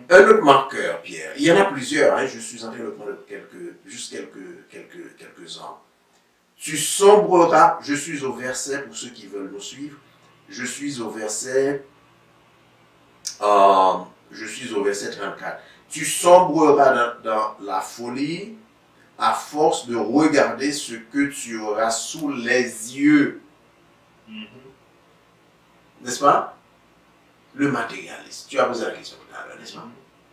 B: Un autre marqueur, Pierre, il y en a plusieurs, hein, je suis en train de prendre quelques-uns. Tu sombreras, je suis au verset, pour ceux qui veulent nous suivre, je suis au verset 34. Tu sombreras dans la folie à force de regarder ce que tu auras sous les yeux. N'est-ce pas? Le matérialisme. Tu as posé la question tout à l'heure, n'est-ce pas?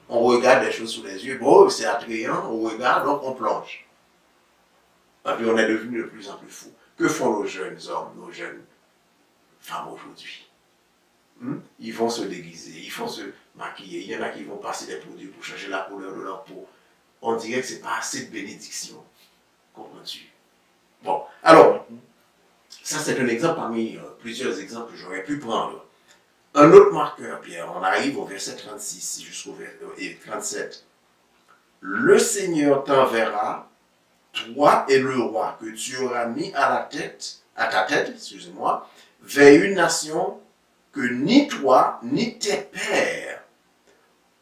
B: On regarde des choses sous les yeux. Bon, c'est attrayant, on regarde, donc on plonge. Et puis on est devenu de plus en plus fou. Que font nos jeunes hommes, nos jeunes femmes aujourd'hui? Ils vont se déguiser, ils vont se maquiller. Il y en a qui vont passer des produits pour changer la couleur de leur peau. On dirait que ce n'est pas assez de bénédiction. Comprends-tu? Bon, alors, ça c'est un exemple parmi plusieurs exemples que j'aurais pu prendre. Un autre marqueur, Pierre, on arrive au verset 36 jusqu'au verset 37. Le Seigneur t'enverra, toi et le roi que tu auras mis à ta tête, excusez-moi, vers une nation que ni toi ni tes pères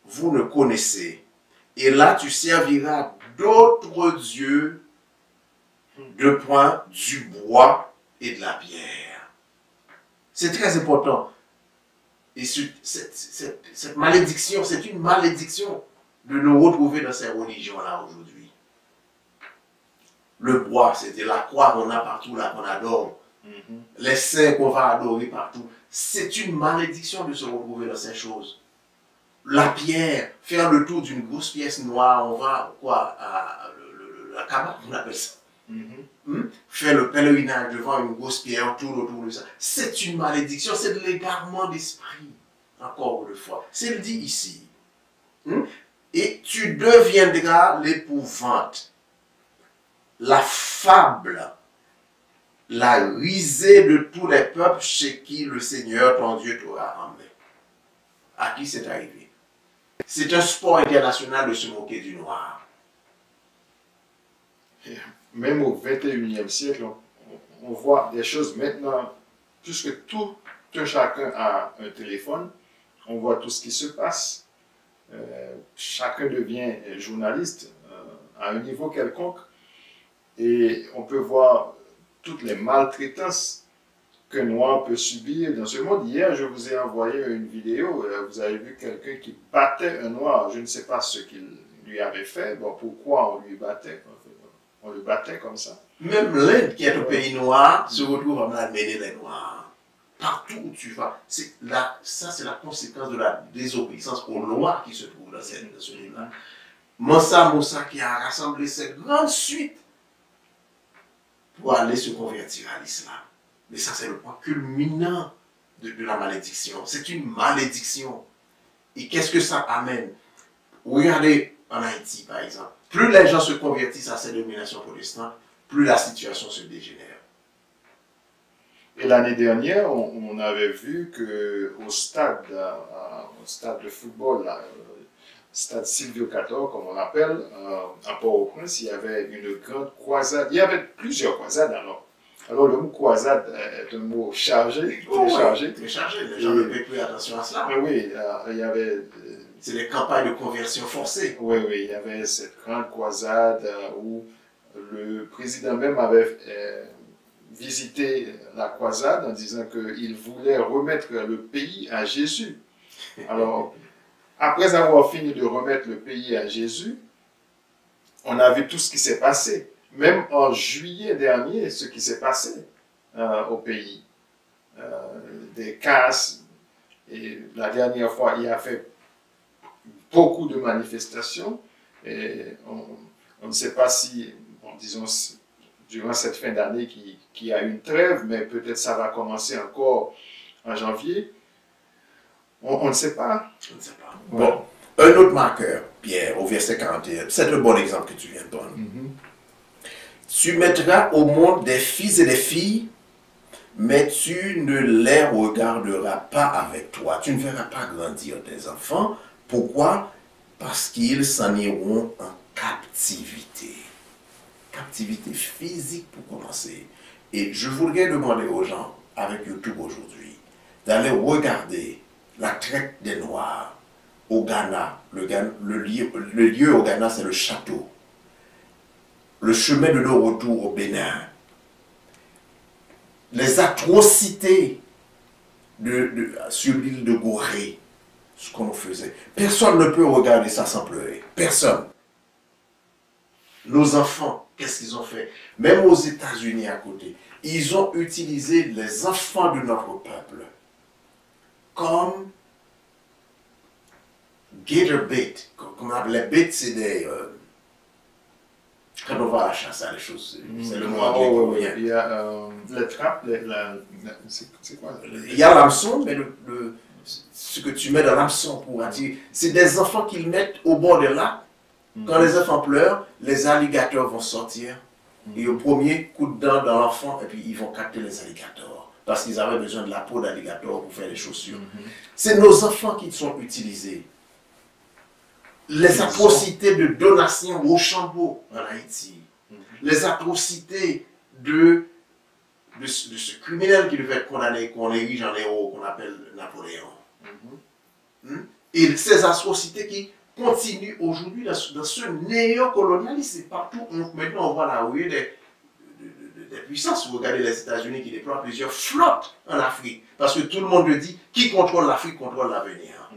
B: vous ne connaissez. Et là tu serviras d'autres dieux de point du bois et de la pierre. C'est très important. Et cette malédiction, c'est une malédiction de nous retrouver dans ces religions-là aujourd'hui. Le bois, c'était la croix qu'on a partout, là, qu'on adore. Les saints qu'on va adorer partout. C'est une malédiction de se retrouver dans ces choses. La pierre, faire le tour d'une grosse pièce noire, on va, quoi, la cabane, on appelle ça. Faire le pèlerinage devant une grosse pierre autour de ça. C'est une malédiction, c'est de l'égarement d'esprit. Encore une fois. C'est le dit ici. Et tu deviendras l'épouvante, la fable, la risée de tous les peuples chez qui le Seigneur, ton Dieu, t'aura ramené. À qui c'est arrivé? C'est un sport international de se moquer du noir.
A: Même au 21e siècle, on voit des choses maintenant, puisque tout un chacun a un téléphone, on voit tout ce qui se passe. Chacun devient journaliste à un niveau quelconque et on peut voir toutes les maltraitances qu'un noir peut subir dans ce monde. Hier, je vous ai envoyé une vidéo, vous avez vu quelqu'un qui battait un noir. Je ne sais pas ce qu'il lui avait fait, bon, pourquoi on lui battait. On le battait comme ça.
B: Même l'Inde, qui est un pays noir, se retrouve à amener les noirs. Partout où tu vas. Ça, c'est la conséquence de la désobéissance aux lois qui se trouvent dans ce livre-là. Mansa Moussa qui a rassemblé cette grande suite pour aller se convertir à l'islam. Mais ça, c'est le point culminant de la malédiction. C'est une malédiction. Et qu'est-ce que ça amène? Regardez en Haïti, par exemple. Plus les gens se convertissent à ces dominations protestantes, plus la situation se dégénère.
A: Et l'année dernière, on avait vu qu'au stade de football, là, stade Silvio Cator, comme on l'appelle, à Port-au-Prince, il y avait une grande croisade. Il y avait plusieurs croisades alors. Alors le mot croisade est un mot chargé, très chargé.
B: Très chargé, les gens ne paient plus attention à cela.
A: Oui, il y avait...
B: C'est les campagnes de conversion forcée.
A: Oui, il y avait cette grande croisade où le président même avait visité la croisade en disant qu'il voulait remettre le pays à Jésus. Alors, après avoir fini de remettre le pays à Jésus, on a vu tout ce qui s'est passé. Même en juillet dernier, ce qui s'est passé au pays. Des casses. Et la dernière fois, il y a fait beaucoup de manifestations. Et on ne sait pas si, bon, disons, durant cette fin d'année qu'il y a une trêve, mais peut-être ça va commencer encore en janvier. On ne sait pas.
B: On ne sait pas. Bon, un autre marqueur, Pierre, au verset 41, c'est le bon exemple que tu viens de prendre. Tu mettras au monde des fils et des filles, mais tu ne les regarderas pas avec toi. Tu ne verras pas grandir tes enfants. Pourquoi? Parce qu'ils s'en iront en captivité. Captivité physique pour commencer. Et je voudrais demander aux gens, avec YouTube aujourd'hui, d'aller regarder la traite des Noirs au Ghana. Le lieu au Ghana, c'est le château. Le chemin de nos retours au Bénin. Les atrocités sur l'île de Gorée, ce qu'on faisait. Personne ne peut regarder ça sans pleurer. Personne. Nos enfants, qu'est-ce qu'ils ont fait? Même aux États-Unis à côté, ils ont utilisé les enfants de notre peuple comme gator bait. Comme les bêtes, c'est des... quand on va à la chasse, les choses, c'est le mot anglais.
A: Il y a les trappes, c'est quoi?
B: Il y a l'hameçon, mais ce que tu mets dans l'hameçon pour attirer, c'est des enfants qu'ils mettent au bord des lacs. Quand les enfants pleurent, les alligators vont sortir. Et au premier coup de dent dans l'enfant, et puis ils vont capter les alligators. Parce qu'ils avaient besoin de la peau d'alligator pour faire les chaussures. C'est nos enfants qui sont utilisés. Les atrocités de donation au Chambaud en Haïti. Les atrocités de ce criminel qui devait être condamné, qu'on érige en héros, qu'on appelle Napoléon. Et ces atrocités qui continuent aujourd'hui dans ce néocolonialisme. Partout, maintenant on voit la ruée des puissances. Vous regardez les États-Unis qui déploient plusieurs flottes en Afrique. Parce que tout le monde dit, qui contrôle l'Afrique contrôle l'avenir.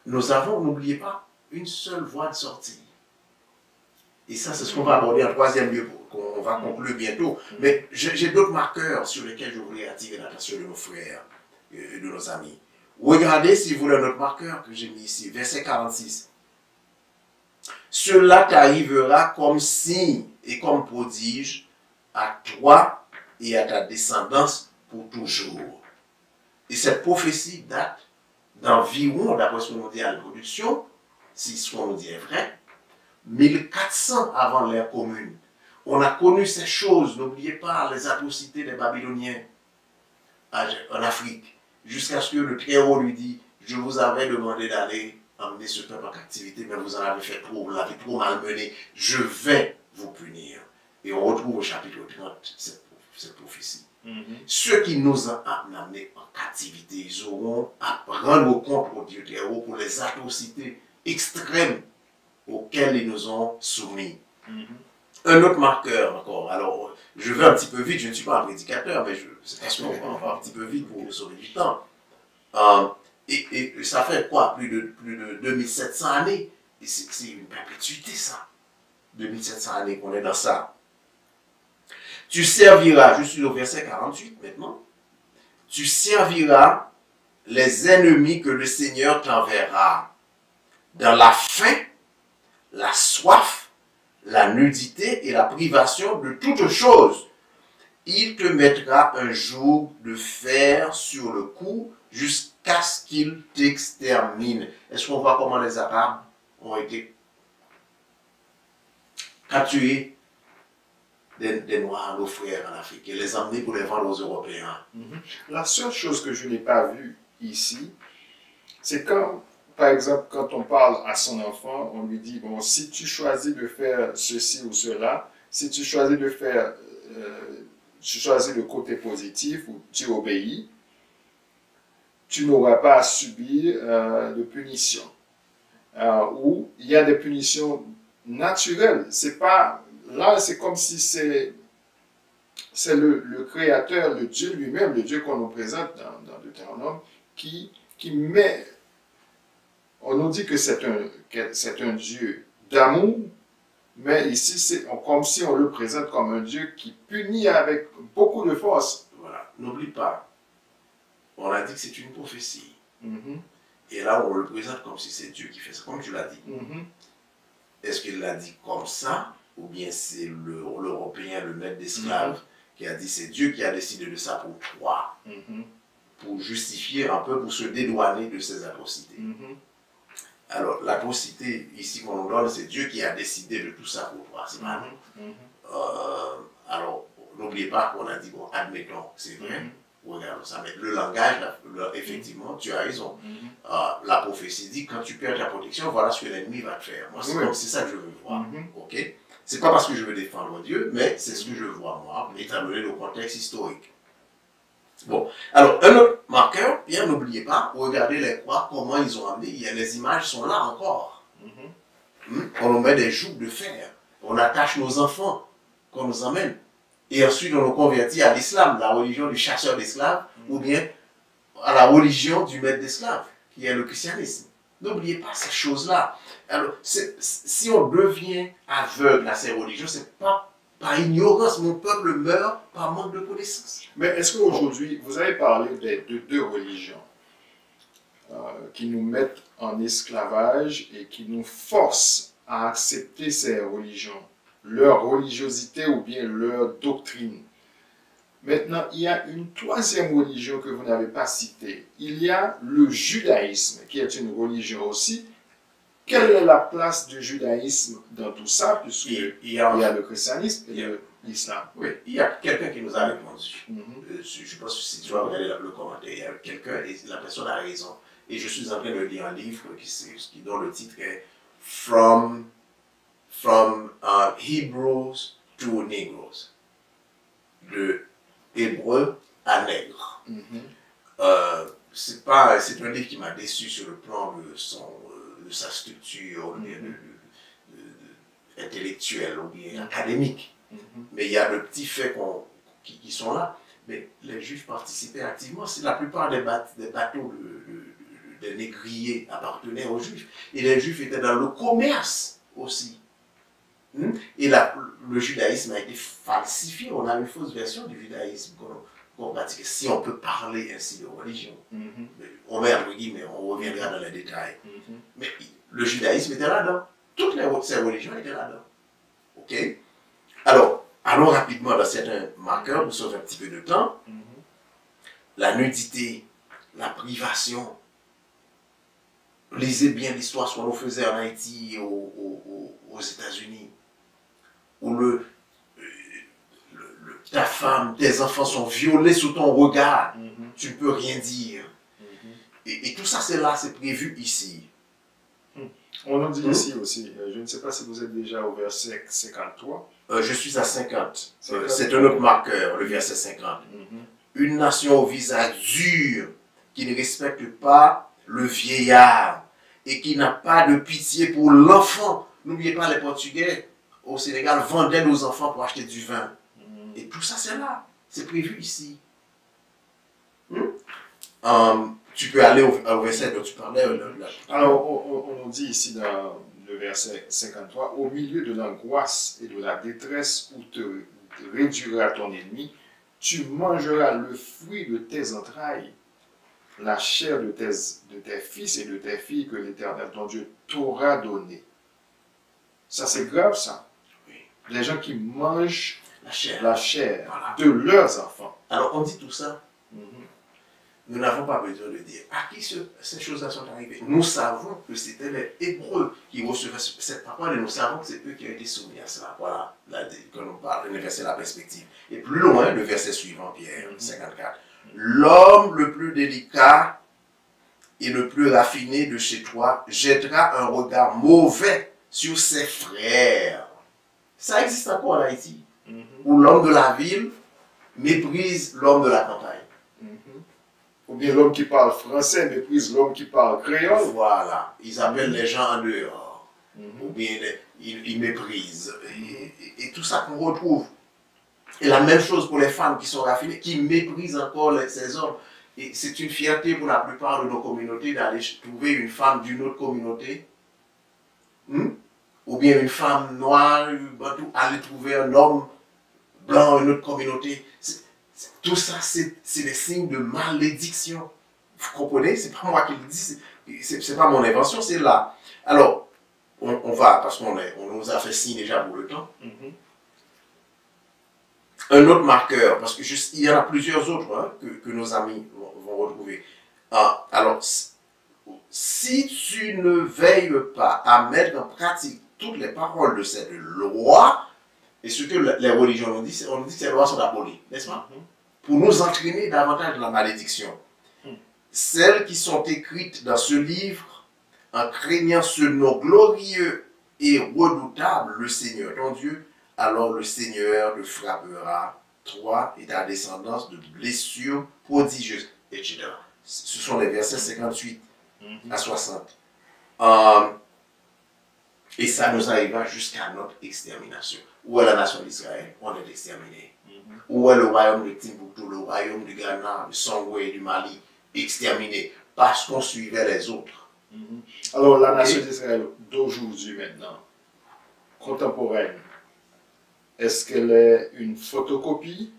B: Nous avons, n'oubliez pas, une seule voie de sortie. Et ça, c'est ce qu'on va aborder en troisième lieu, qu'on va conclure bientôt. Mais j'ai d'autres marqueurs sur lesquels je voulais attirer l'attention de nos frères et de nos amis. Regardez, si vous voulez, notre marqueur que j'ai mis ici, verset 46. Cela t'arrivera comme signe et comme prodige à toi et à ta descendance pour toujours. Et cette prophétie date d'environ, d'après ce qu'on nous dit à l'introduction, si ce qu'on nous dit est vrai, 1400 avant l'ère commune. On a connu ces choses, n'oubliez pas les atrocités des Babyloniens en Afrique, jusqu'à ce que le Très-Haut lui dit, je vous avais demandé d'aller emmener ce peuple en captivité, mais vous en avez fait trop, vous l'avez trop malmené, je vais vous punir. Et on retrouve au chapitre 30 cette prophétie. Ceux qui nous ont amenés en captivité, ils auront à rendre compte au Dieu Très-Haut pour les atrocités extrêmes auxquelles ils nous ont soumis. Un autre marqueur encore, alors je vais un petit peu vite, je ne suis pas un prédicateur, mais c'est parce qu'on va un petit peu vite pour nous sauver du temps. Et ça fait quoi? Plus de 2700 années. Et c'est une perpétuité ça. 2700 années qu'on est dans ça. Tu serviras, je suis au verset 48 maintenant, tu serviras les ennemis que le Seigneur t'enverra dans la faim, la soif, la nudité et la privation de toutes choses. Il te mettra un joug de fer sur le cou jusqu'à ce qu'il t'extermine. Est-ce qu'on voit comment les Arabes ont été capturés des Noirs, nos frères en Afrique, et les emmener pour les vendre aux Européens?
A: La seule chose que je n'ai pas vue ici, c'est quand, par exemple, quand on parle à son enfant, on lui dit, bon, si tu choisis de faire ceci ou cela, si tu choisis de faire, tu choisis le côté positif ou tu obéis, tu n'auras pas à subir de punition. Ou il y a des punitions naturelles. C'est pas, là, c'est comme si c'est le Créateur, le Dieu lui-même, le Dieu qu'on nous présente dans Deutéronome, qui met. On nous dit que c'est un Dieu d'amour, mais ici, c'est comme si on le présente comme un Dieu qui punit avec beaucoup de force.
B: Voilà, n'oublie pas, on a dit que c'est une prophétie. Et là, on le présente comme si c'est Dieu qui fait ça, comme tu l'as dit. Est-ce qu'il l'a dit comme ça, ou bien c'est l'Européen, le maître d'esclaves, qui a dit c'est Dieu qui a décidé de ça pour toi, pour justifier un peu, pour se dédouaner de ces atrocités. Alors, l'atrocité ici qu'on nous donne, c'est Dieu qui a décidé de tout ça pour toi, c'est pas nous. Alors, n'oubliez pas qu'on a dit, bon, admettons, c'est vrai, regarde ça, mais le langage, effectivement, tu as raison. La prophétie dit, quand tu perds ta protection, voilà ce que l'ennemi va te faire. Moi, c'est ça que je veux voir. Ok? C'est pas parce que je veux défendre Dieu, mais c'est ce que je vois moi, étant donné le contexte historique. Bon, alors un autre marqueur, bien n'oubliez pas, regardez les croix, comment ils ont amené, les images sont là encore. On nous met des jougs de fer, on attache nos enfants qu'on nous emmène, et ensuite on nous convertit à l'islam, la religion du chasseur d'esclaves, ou bien à la religion du maître d'esclaves, qui est le christianisme. N'oubliez pas ces choses-là. Alors, si on devient aveugle à ces religions, c'est pas par ignorance, mon peuple meurt par manque de connaissances.
A: Mais est-ce qu'aujourd'hui, vous avez parlé de deux religions qui nous mettent en esclavage et qui nous forcent à accepter ces religions, leur religiosité ou bien leur doctrine. Maintenant, il y a une troisième religion que vous n'avez pas citée. Il y a le judaïsme, qui est une religion aussi. Quelle est la place du judaïsme dans tout ça, puisqu'il y a le christianisme et l'islam?
B: Oui, il y a quelqu'un qui nous a répondu. Je pense que si tu vas regarder le commentaire, il y a quelqu'un et la personne a raison. Et je suis en train de lire un livre dont le titre est From Hebrews to Negroes. De hébreu à nègre. C'est un livre qui m'a déçu sur le plan de sa structure intellectuelle ou bien académique. Mais il y a de petits faits qui sont là. Mais les Juifs participaient activement. La plupart des bateaux des négriers appartenaient aux Juifs. Et les Juifs étaient dans le commerce aussi. Et le judaïsme a été falsifié. On a une fausse version du judaïsme qu'on pratique. Si on peut parler ainsi de religion. On met entre guillemets, on reviendra dans les détails. Mais le judaïsme était là-dedans. Toutes ces religions étaient là-dedans. Ok? Allons rapidement dans certains marqueurs, nous sommes un petit peu de temps. La nudité, la privation. Lisez bien l'histoire, ce qu'on nous faisait en Haïti et aux États-Unis, où ta femme, tes enfants sont violés sous ton regard. Tu ne peux rien dire. Et tout ça, c'est là, c'est prévu ici.
A: On nous dit ici aussi, je ne sais pas si vous êtes déjà au verset 53.
B: Je suis à 50. C'est un autre marqueur, le verset 50. Une nation au visage dur, qui ne respecte pas le vieillard et qui n'a pas de pitié pour l'enfant. N'oubliez pas, les Portugais au Sénégal vendaient nos enfants pour acheter du vin. Et tout ça, c'est là. C'est prévu ici. Tu peux aller au verset dont tu parlais.
A: Alors, on nous dit ici dans le verset 53, au milieu de l'angoisse et de la détresse où te réduira ton ennemi, tu mangeras le fruit de tes entrailles, la chair de tes fils et de tes filles que l'Éternel, ton Dieu, t'aura donné. Ça, c'est grave, ça.
B: Oui.
A: Les gens qui mangent
B: la chair
A: voilà, de leurs enfants.
B: Alors, on dit tout ça. Nous n'avons pas besoin de dire à qui ces choses-là sont arrivées. Nous savons que c'était les Hébreux qui recevaient cette parole et nous savons que c'est eux qui ont été soumis à cela. Voilà, là, quand on parle, le verset, la perspective. Et plus loin, le verset suivant, Pierre 54. L'homme le plus délicat et le plus raffiné de chez toi jettera un regard mauvais sur ses frères. Ça existe encore en Haïti, où l'homme de la ville méprise l'homme de la campagne.
A: Ou bien l'homme qui parle français méprise l'homme qui parle créole.
B: Voilà, ils appellent les gens en dehors. Ou bien ils méprisent. Et tout ça qu'on retrouve. Et la même chose pour les femmes qui sont raffinées, qui méprisent encore ces hommes. Et c'est une fierté pour la plupart de nos communautés d'aller trouver une femme d'une autre communauté. Ou bien une femme noire, aller trouver un homme blanc d'une autre communauté. Tout ça, c'est des signes de malédiction. Vous comprenez? C'est pas moi qui le dis, c'est pas mon invention, c'est là. Alors, on va, parce qu'on nous a fait signe déjà pour le temps. Un autre marqueur, parce qu'il y en a plusieurs autres que nos amis vont retrouver. Alors, si tu ne veilles pas à mettre en pratique toutes les paroles de cette loi, et ce que les religions nous disent, on nous dit que ces lois sont abolies, n'est-ce pas? Pour nous entraîner davantage dans la malédiction. Celles qui sont écrites dans ce livre, en craignant ce nom glorieux et redoutable, le Seigneur ton Dieu, alors le Seigneur te frappera, toi et ta descendance, de blessures prodigieuses, etc. Ce sont les versets 58 à 60. Et ça nous arrivera jusqu'à notre extermination. Où est la nation d'Israël? On est exterminé. Où est le royaume de Timbuktu, le royaume du Ghana, du Songwe, du Mali? Exterminé. Parce qu'on suivait les autres.
A: Alors la nation d'Israël d'aujourd'hui maintenant, contemporaine, est-ce qu'elle est une photocopie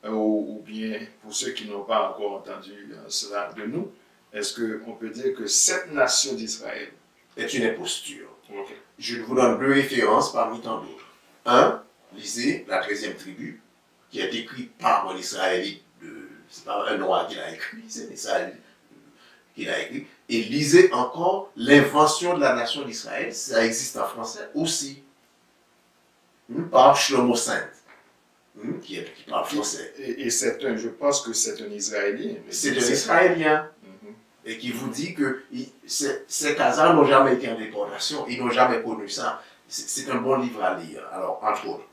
A: ou bien, pour ceux qui n'ont pas encore entendu cela de nous, est-ce qu'on peut dire que cette nation d'Israël
B: est une imposture? Je vous donne 2 références parmi tant d'autres. 1, lisez la 13e tribu, qui est écrite par un Israélite, c'est pas un noir qui l'a écrit, c'est un Israélite qui l'a écrit. Et lisez encore l'invention de la nation d'Israël, ça existe en français aussi, par Shlomo Saint, qui parle français.
A: Et je pense que c'est un Israélien.
B: C'est un Israélien. Et qui vous dit que ces Khazars n'ont jamais été en déportation, ils n'ont jamais connu ça. C'est un bon livre à lire, alors, entre autres.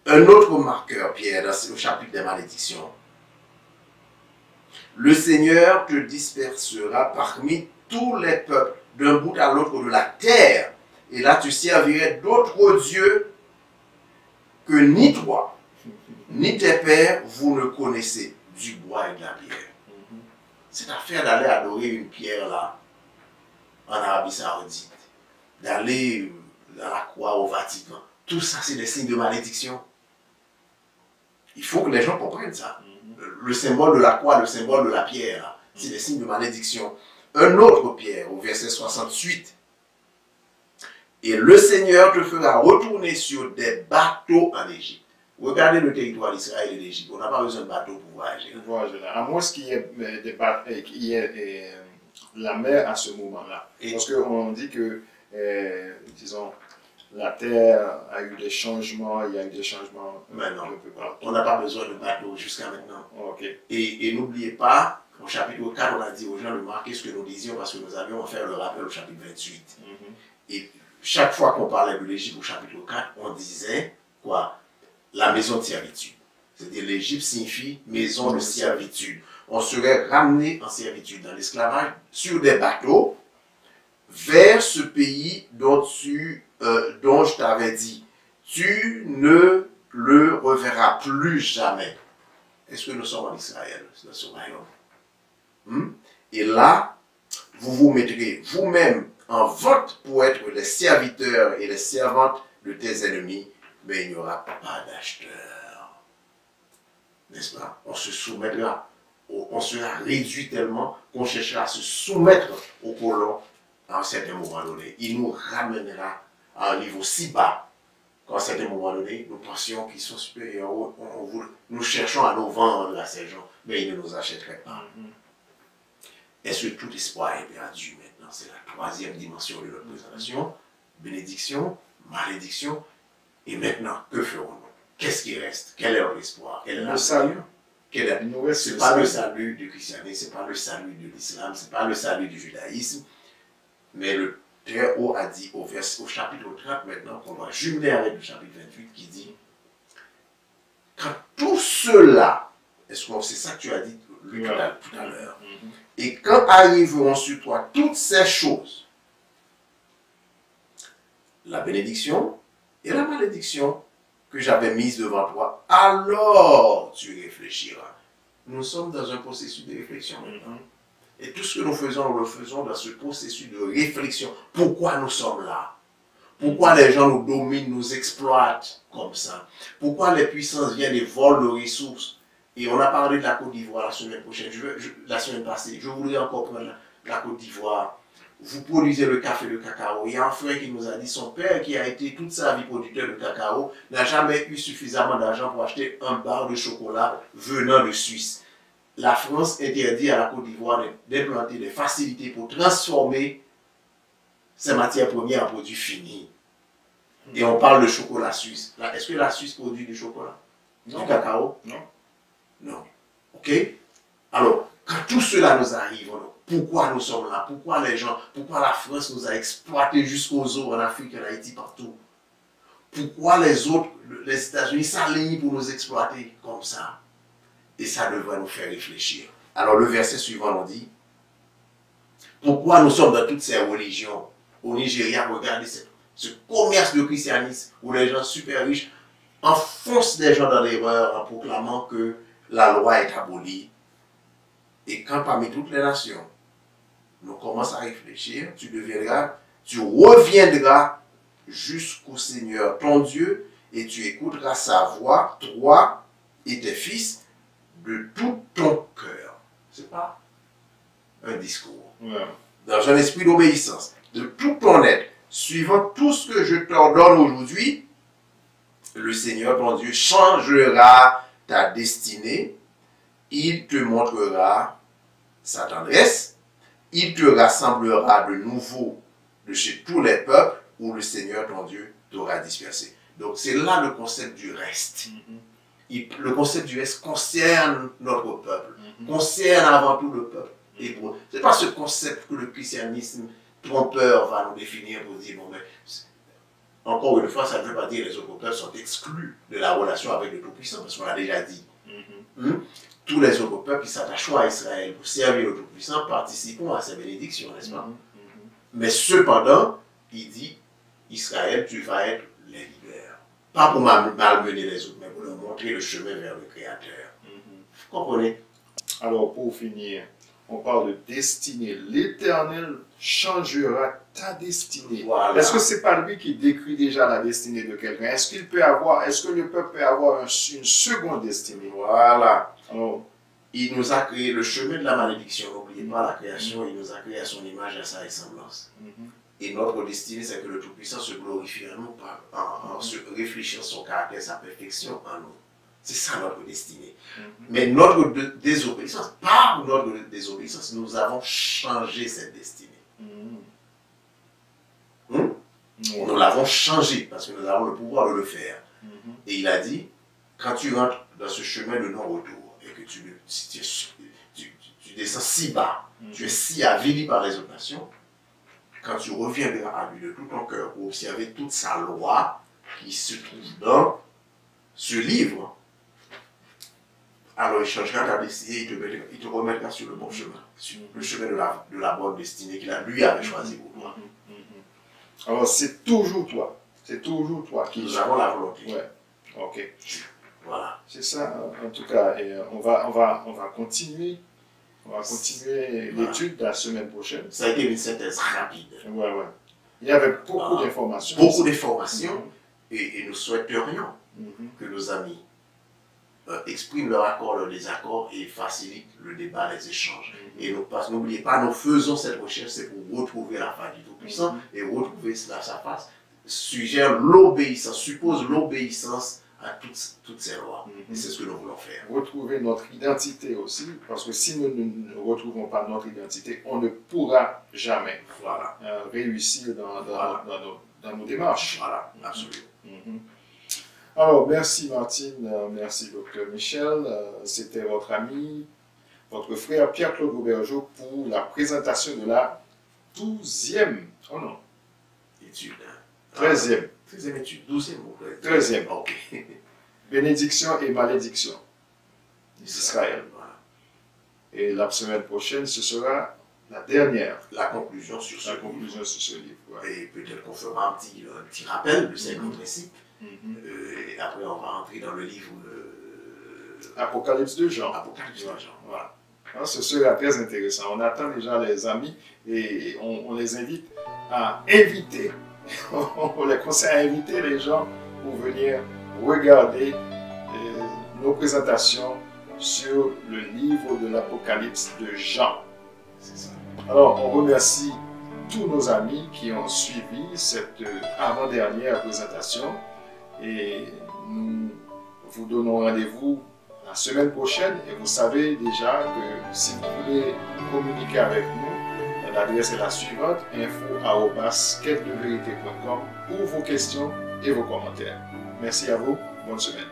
B: Un autre marqueur, Pierre, dans le chapitre des malédictions. Le Seigneur te dispersera parmi tous les peuples, d'un bout à l'autre de la terre. Et là, tu servirais d'autres dieux que ni toi, ni tes pères, vous ne connaissez, du bois et de la pierre. Cette affaire d'aller adorer une pierre là, en Arabie Saoudite, d'aller à la croix au Vatican, tout ça c'est des signes de malédiction. Il faut que les gens comprennent ça. Le symbole de la croix, le symbole de la pierre, c'est des signes de malédiction. Un autre Pierre, au verset 68, et le Seigneur te fera retourner sur des bateaux en Égypte. Regardez le territoire d'Israël et d'Égypte. On n'a pas besoin de bateau pour voyager.
A: À moins qu'il y ait, la mer à ce moment-là. Parce qu'on dit que, disons, la terre a eu des changements, il y a eu des changements
B: un peu partout. On n'a pas besoin de bateau jusqu'à maintenant.
A: Okay.
B: Et n'oubliez pas, au chapitre 4, on a dit aux gens de marquer ce que nous disions parce que nous avions fait le rappel au chapitre 28. Et chaque fois qu'on parlait de l'Égypte au chapitre 4, on disait quoi? La maison de servitude. C'est-à-dire l'Égypte signifie maison de servitude. On serait ramené en servitude dans l'esclavage sur des bateaux vers ce pays dont je t'avais dit. Tu ne le reverras plus jamais. Est-ce que nous sommes en Israël, dans ce royaume? Et là, vous vous mettrez vous-même en vente pour être les serviteurs et les servantes de tes ennemis, mais il n'y aura pas d'acheteur. N'est-ce pas? On se soumettra, on sera réduit tellement qu'on cherchera à se soumettre aux colons à un certain moment donné. Il nous ramènera à un niveau si bas qu'à un certain moment donné, nous pensions qu'ils sont supérieurs. Nous cherchons à nous vendre à ces gens, mais ils ne nous achèteraient pas. Est-ce que tout espoir est perdu maintenant? C'est la troisième dimension de notre présentation. Bénédiction, malédiction. Et maintenant, que ferons-nous? Qu'est-ce qui reste? Quel est notre espoir? Quel est
A: le salut.
B: Ce n'est pas le salut du christianisme, ce n'est pas le salut de l'islam, ce n'est pas le salut du judaïsme. Mais le Très-Haut a dit au chapitre 30 maintenant, qu'on va jumeler avec le chapitre 28 qui dit quand tout cela, est-ce que c'est ça que tu as dit tout à l'heure, et quand arriveront sur toi toutes ces choses, la bénédiction et la malédiction que j'avais mise devant toi, alors tu réfléchiras. Nous sommes dans un processus de réflexion maintenant. Et tout ce que nous faisons, nous le faisons dans ce processus de réflexion. Pourquoi nous sommes là? Pourquoi les gens nous dominent, nous exploitent comme ça? Pourquoi les puissances viennent et volent nos ressources? Et on a parlé de la Côte d'Ivoire la semaine prochaine, la semaine passée. Je voudrais encore prendre la Côte d'Ivoire. Vous produisez le café, le cacao. Il y a un frère qui nous a dit, son père qui a été toute sa vie producteur de cacao, n'a jamais eu suffisamment d'argent pour acheter un bar de chocolat venant de Suisse. La France interdit à la Côte d'Ivoire d'implanter des facilités pour transformer ces matières premières en produits finis. Et on parle de chocolat suisse. Est-ce que la Suisse produit du chocolat?
A: Non.
B: Du cacao?
A: Non.
B: Non. Ok? Alors, quand tout cela nous arrive, pourquoi nous sommes là? Pourquoi la France nous a exploités jusqu'aux eaux en Afrique, en Haïti, partout? Pourquoi les autres, les États-Unis s'alignent pour nous exploiter comme ça? Et ça devrait nous faire réfléchir. Alors le verset suivant nous dit, pourquoi nous sommes dans toutes ces religions? Au Nigeria, regardez ce commerce de christianisme où les gens super riches enfoncent des gens dans l'erreur en proclamant que la loi est abolie. Et quand parmi toutes les nations, nous commençons à réfléchir, tu reviendras jusqu'au Seigneur ton Dieu et tu écouteras sa voix, toi et tes fils, de tout ton cœur. Ce n'est pas un discours.
A: Ouais.
B: Dans un esprit d'obéissance, de tout ton être, suivant tout ce que je t'ordonne aujourd'hui, le Seigneur ton Dieu changera ta destinée, il te montrera sa tendresse, il te rassemblera de nouveau de chez tous les peuples où le Seigneur ton Dieu t'aura dispersé. Donc c'est là le concept du reste. Le concept du reste concerne notre peuple, concerne avant tout le peuple hébreu. Ce n'est pas ce concept que le christianisme trompeur va nous définir pour dire, bon, mais encore une fois, ça ne veut pas dire que les autres peuples sont exclus de la relation avec le Tout-Puissant, parce qu'on l'a déjà dit. Tous les autres peuples qui s'attachent à Israël pour servir le Tout-Puissant participent à ses bénédictions, n'est-ce pas? Mais cependant, il dit, Israël, tu vas être les leaders. Pas pour malmener les autres, mais pour leur montrer le chemin vers le Créateur. Vous comprenez?
A: Alors, pour finir, on parle de destinée. L'Éternel changera ta destinée.
B: Voilà.
A: Est-ce que ce n'est pas lui qui décrit déjà la destinée de quelqu'un? Est-ce que le peuple peut avoir une seconde destinée?
B: Voilà.
A: Alors,
B: il nous a créé le chemin de la malédiction. N'oubliez pas la création, il nous a créé à son image et à sa ressemblance. Et notre destinée, c'est que le Tout-Puissant se glorifie en nous en se réfléchissant son caractère, sa perfection en nous. C'est ça notre destinée. Mais notre désobéissance, par notre désobéissance, nous avons changé cette destinée. Nous l'avons changé parce que nous avons le pouvoir de le faire. Et il a dit, quand tu rentres dans ce chemin de non-retour et que tu descends si bas, tu es si avili par les autres nations, quand tu reviendras à lui de tout ton cœur pour observer toute sa loi qui se trouve dans ce livre, alors il changera ta destinée, il te remettra sur le bon chemin, sur le chemin de la bonne destinée qu'il lui avait choisi pour toi.
A: Alors c'est toujours toi. C'est toujours toi qui...
B: Nous avons la volonté.
A: Ouais. Ok.
B: Voilà.
A: C'est ça, en tout cas. Et on va continuer. On va continuer l'étude la semaine prochaine.
B: Ça a été une synthèse rapide.
A: Ouais. Il y avait beaucoup d'informations.
B: Beaucoup d'informations. Et nous souhaiterions que nos amis expriment leur accord, leur désaccord et facilitent le débat, les échanges. Et n'oubliez pas, nous faisons cette recherche, c'est pour retrouver la face du Tout-Puissant et retrouver sa face. Suggère l'obéissance, suppose l'obéissance à toutes ces lois. Et c'est ce que nous voulons faire.
A: Retrouver notre identité aussi, parce que si nous ne retrouvons pas notre identité, on ne pourra jamais réussir dans nos démarches.
B: Voilà, absolument.
A: Alors, merci Martine, merci Dr Michel. C'était votre ami, votre frère Pierre-Claude Aubergeau pour la présentation de la 12e, oh non,
B: étude.
A: 13e.
B: 13e étude, 12e.
A: 13e.
B: Ok.
A: Bénédiction et malédiction d'Israël. Voilà. Et la semaine prochaine, ce sera la dernière.
B: La conclusion sur ce
A: livre. Ouais.
B: Et peut-être qu'on fera un petit rappel de ces grands principes. Et après, on va entrer dans le livre
A: Apocalypse de Jean.
B: Apocalypse de Jean.
A: Voilà. Alors, ce sera très intéressant. On attend déjà les amis et on les invite à inviter. On les conseille à inviter les gens pour venir regarder nos présentations sur le livre de l'Apocalypse de Jean. C'est ça. Alors, on remercie tous nos amis qui ont suivi cette avant-dernière présentation et nous vous donnons rendez-vous la semaine prochaine et vous savez déjà que si vous voulez communiquer avec nous, l'adresse est la suivante, info@quête-de-vérité.com pour vos questions et vos commentaires. Merci à vous, bonne semaine.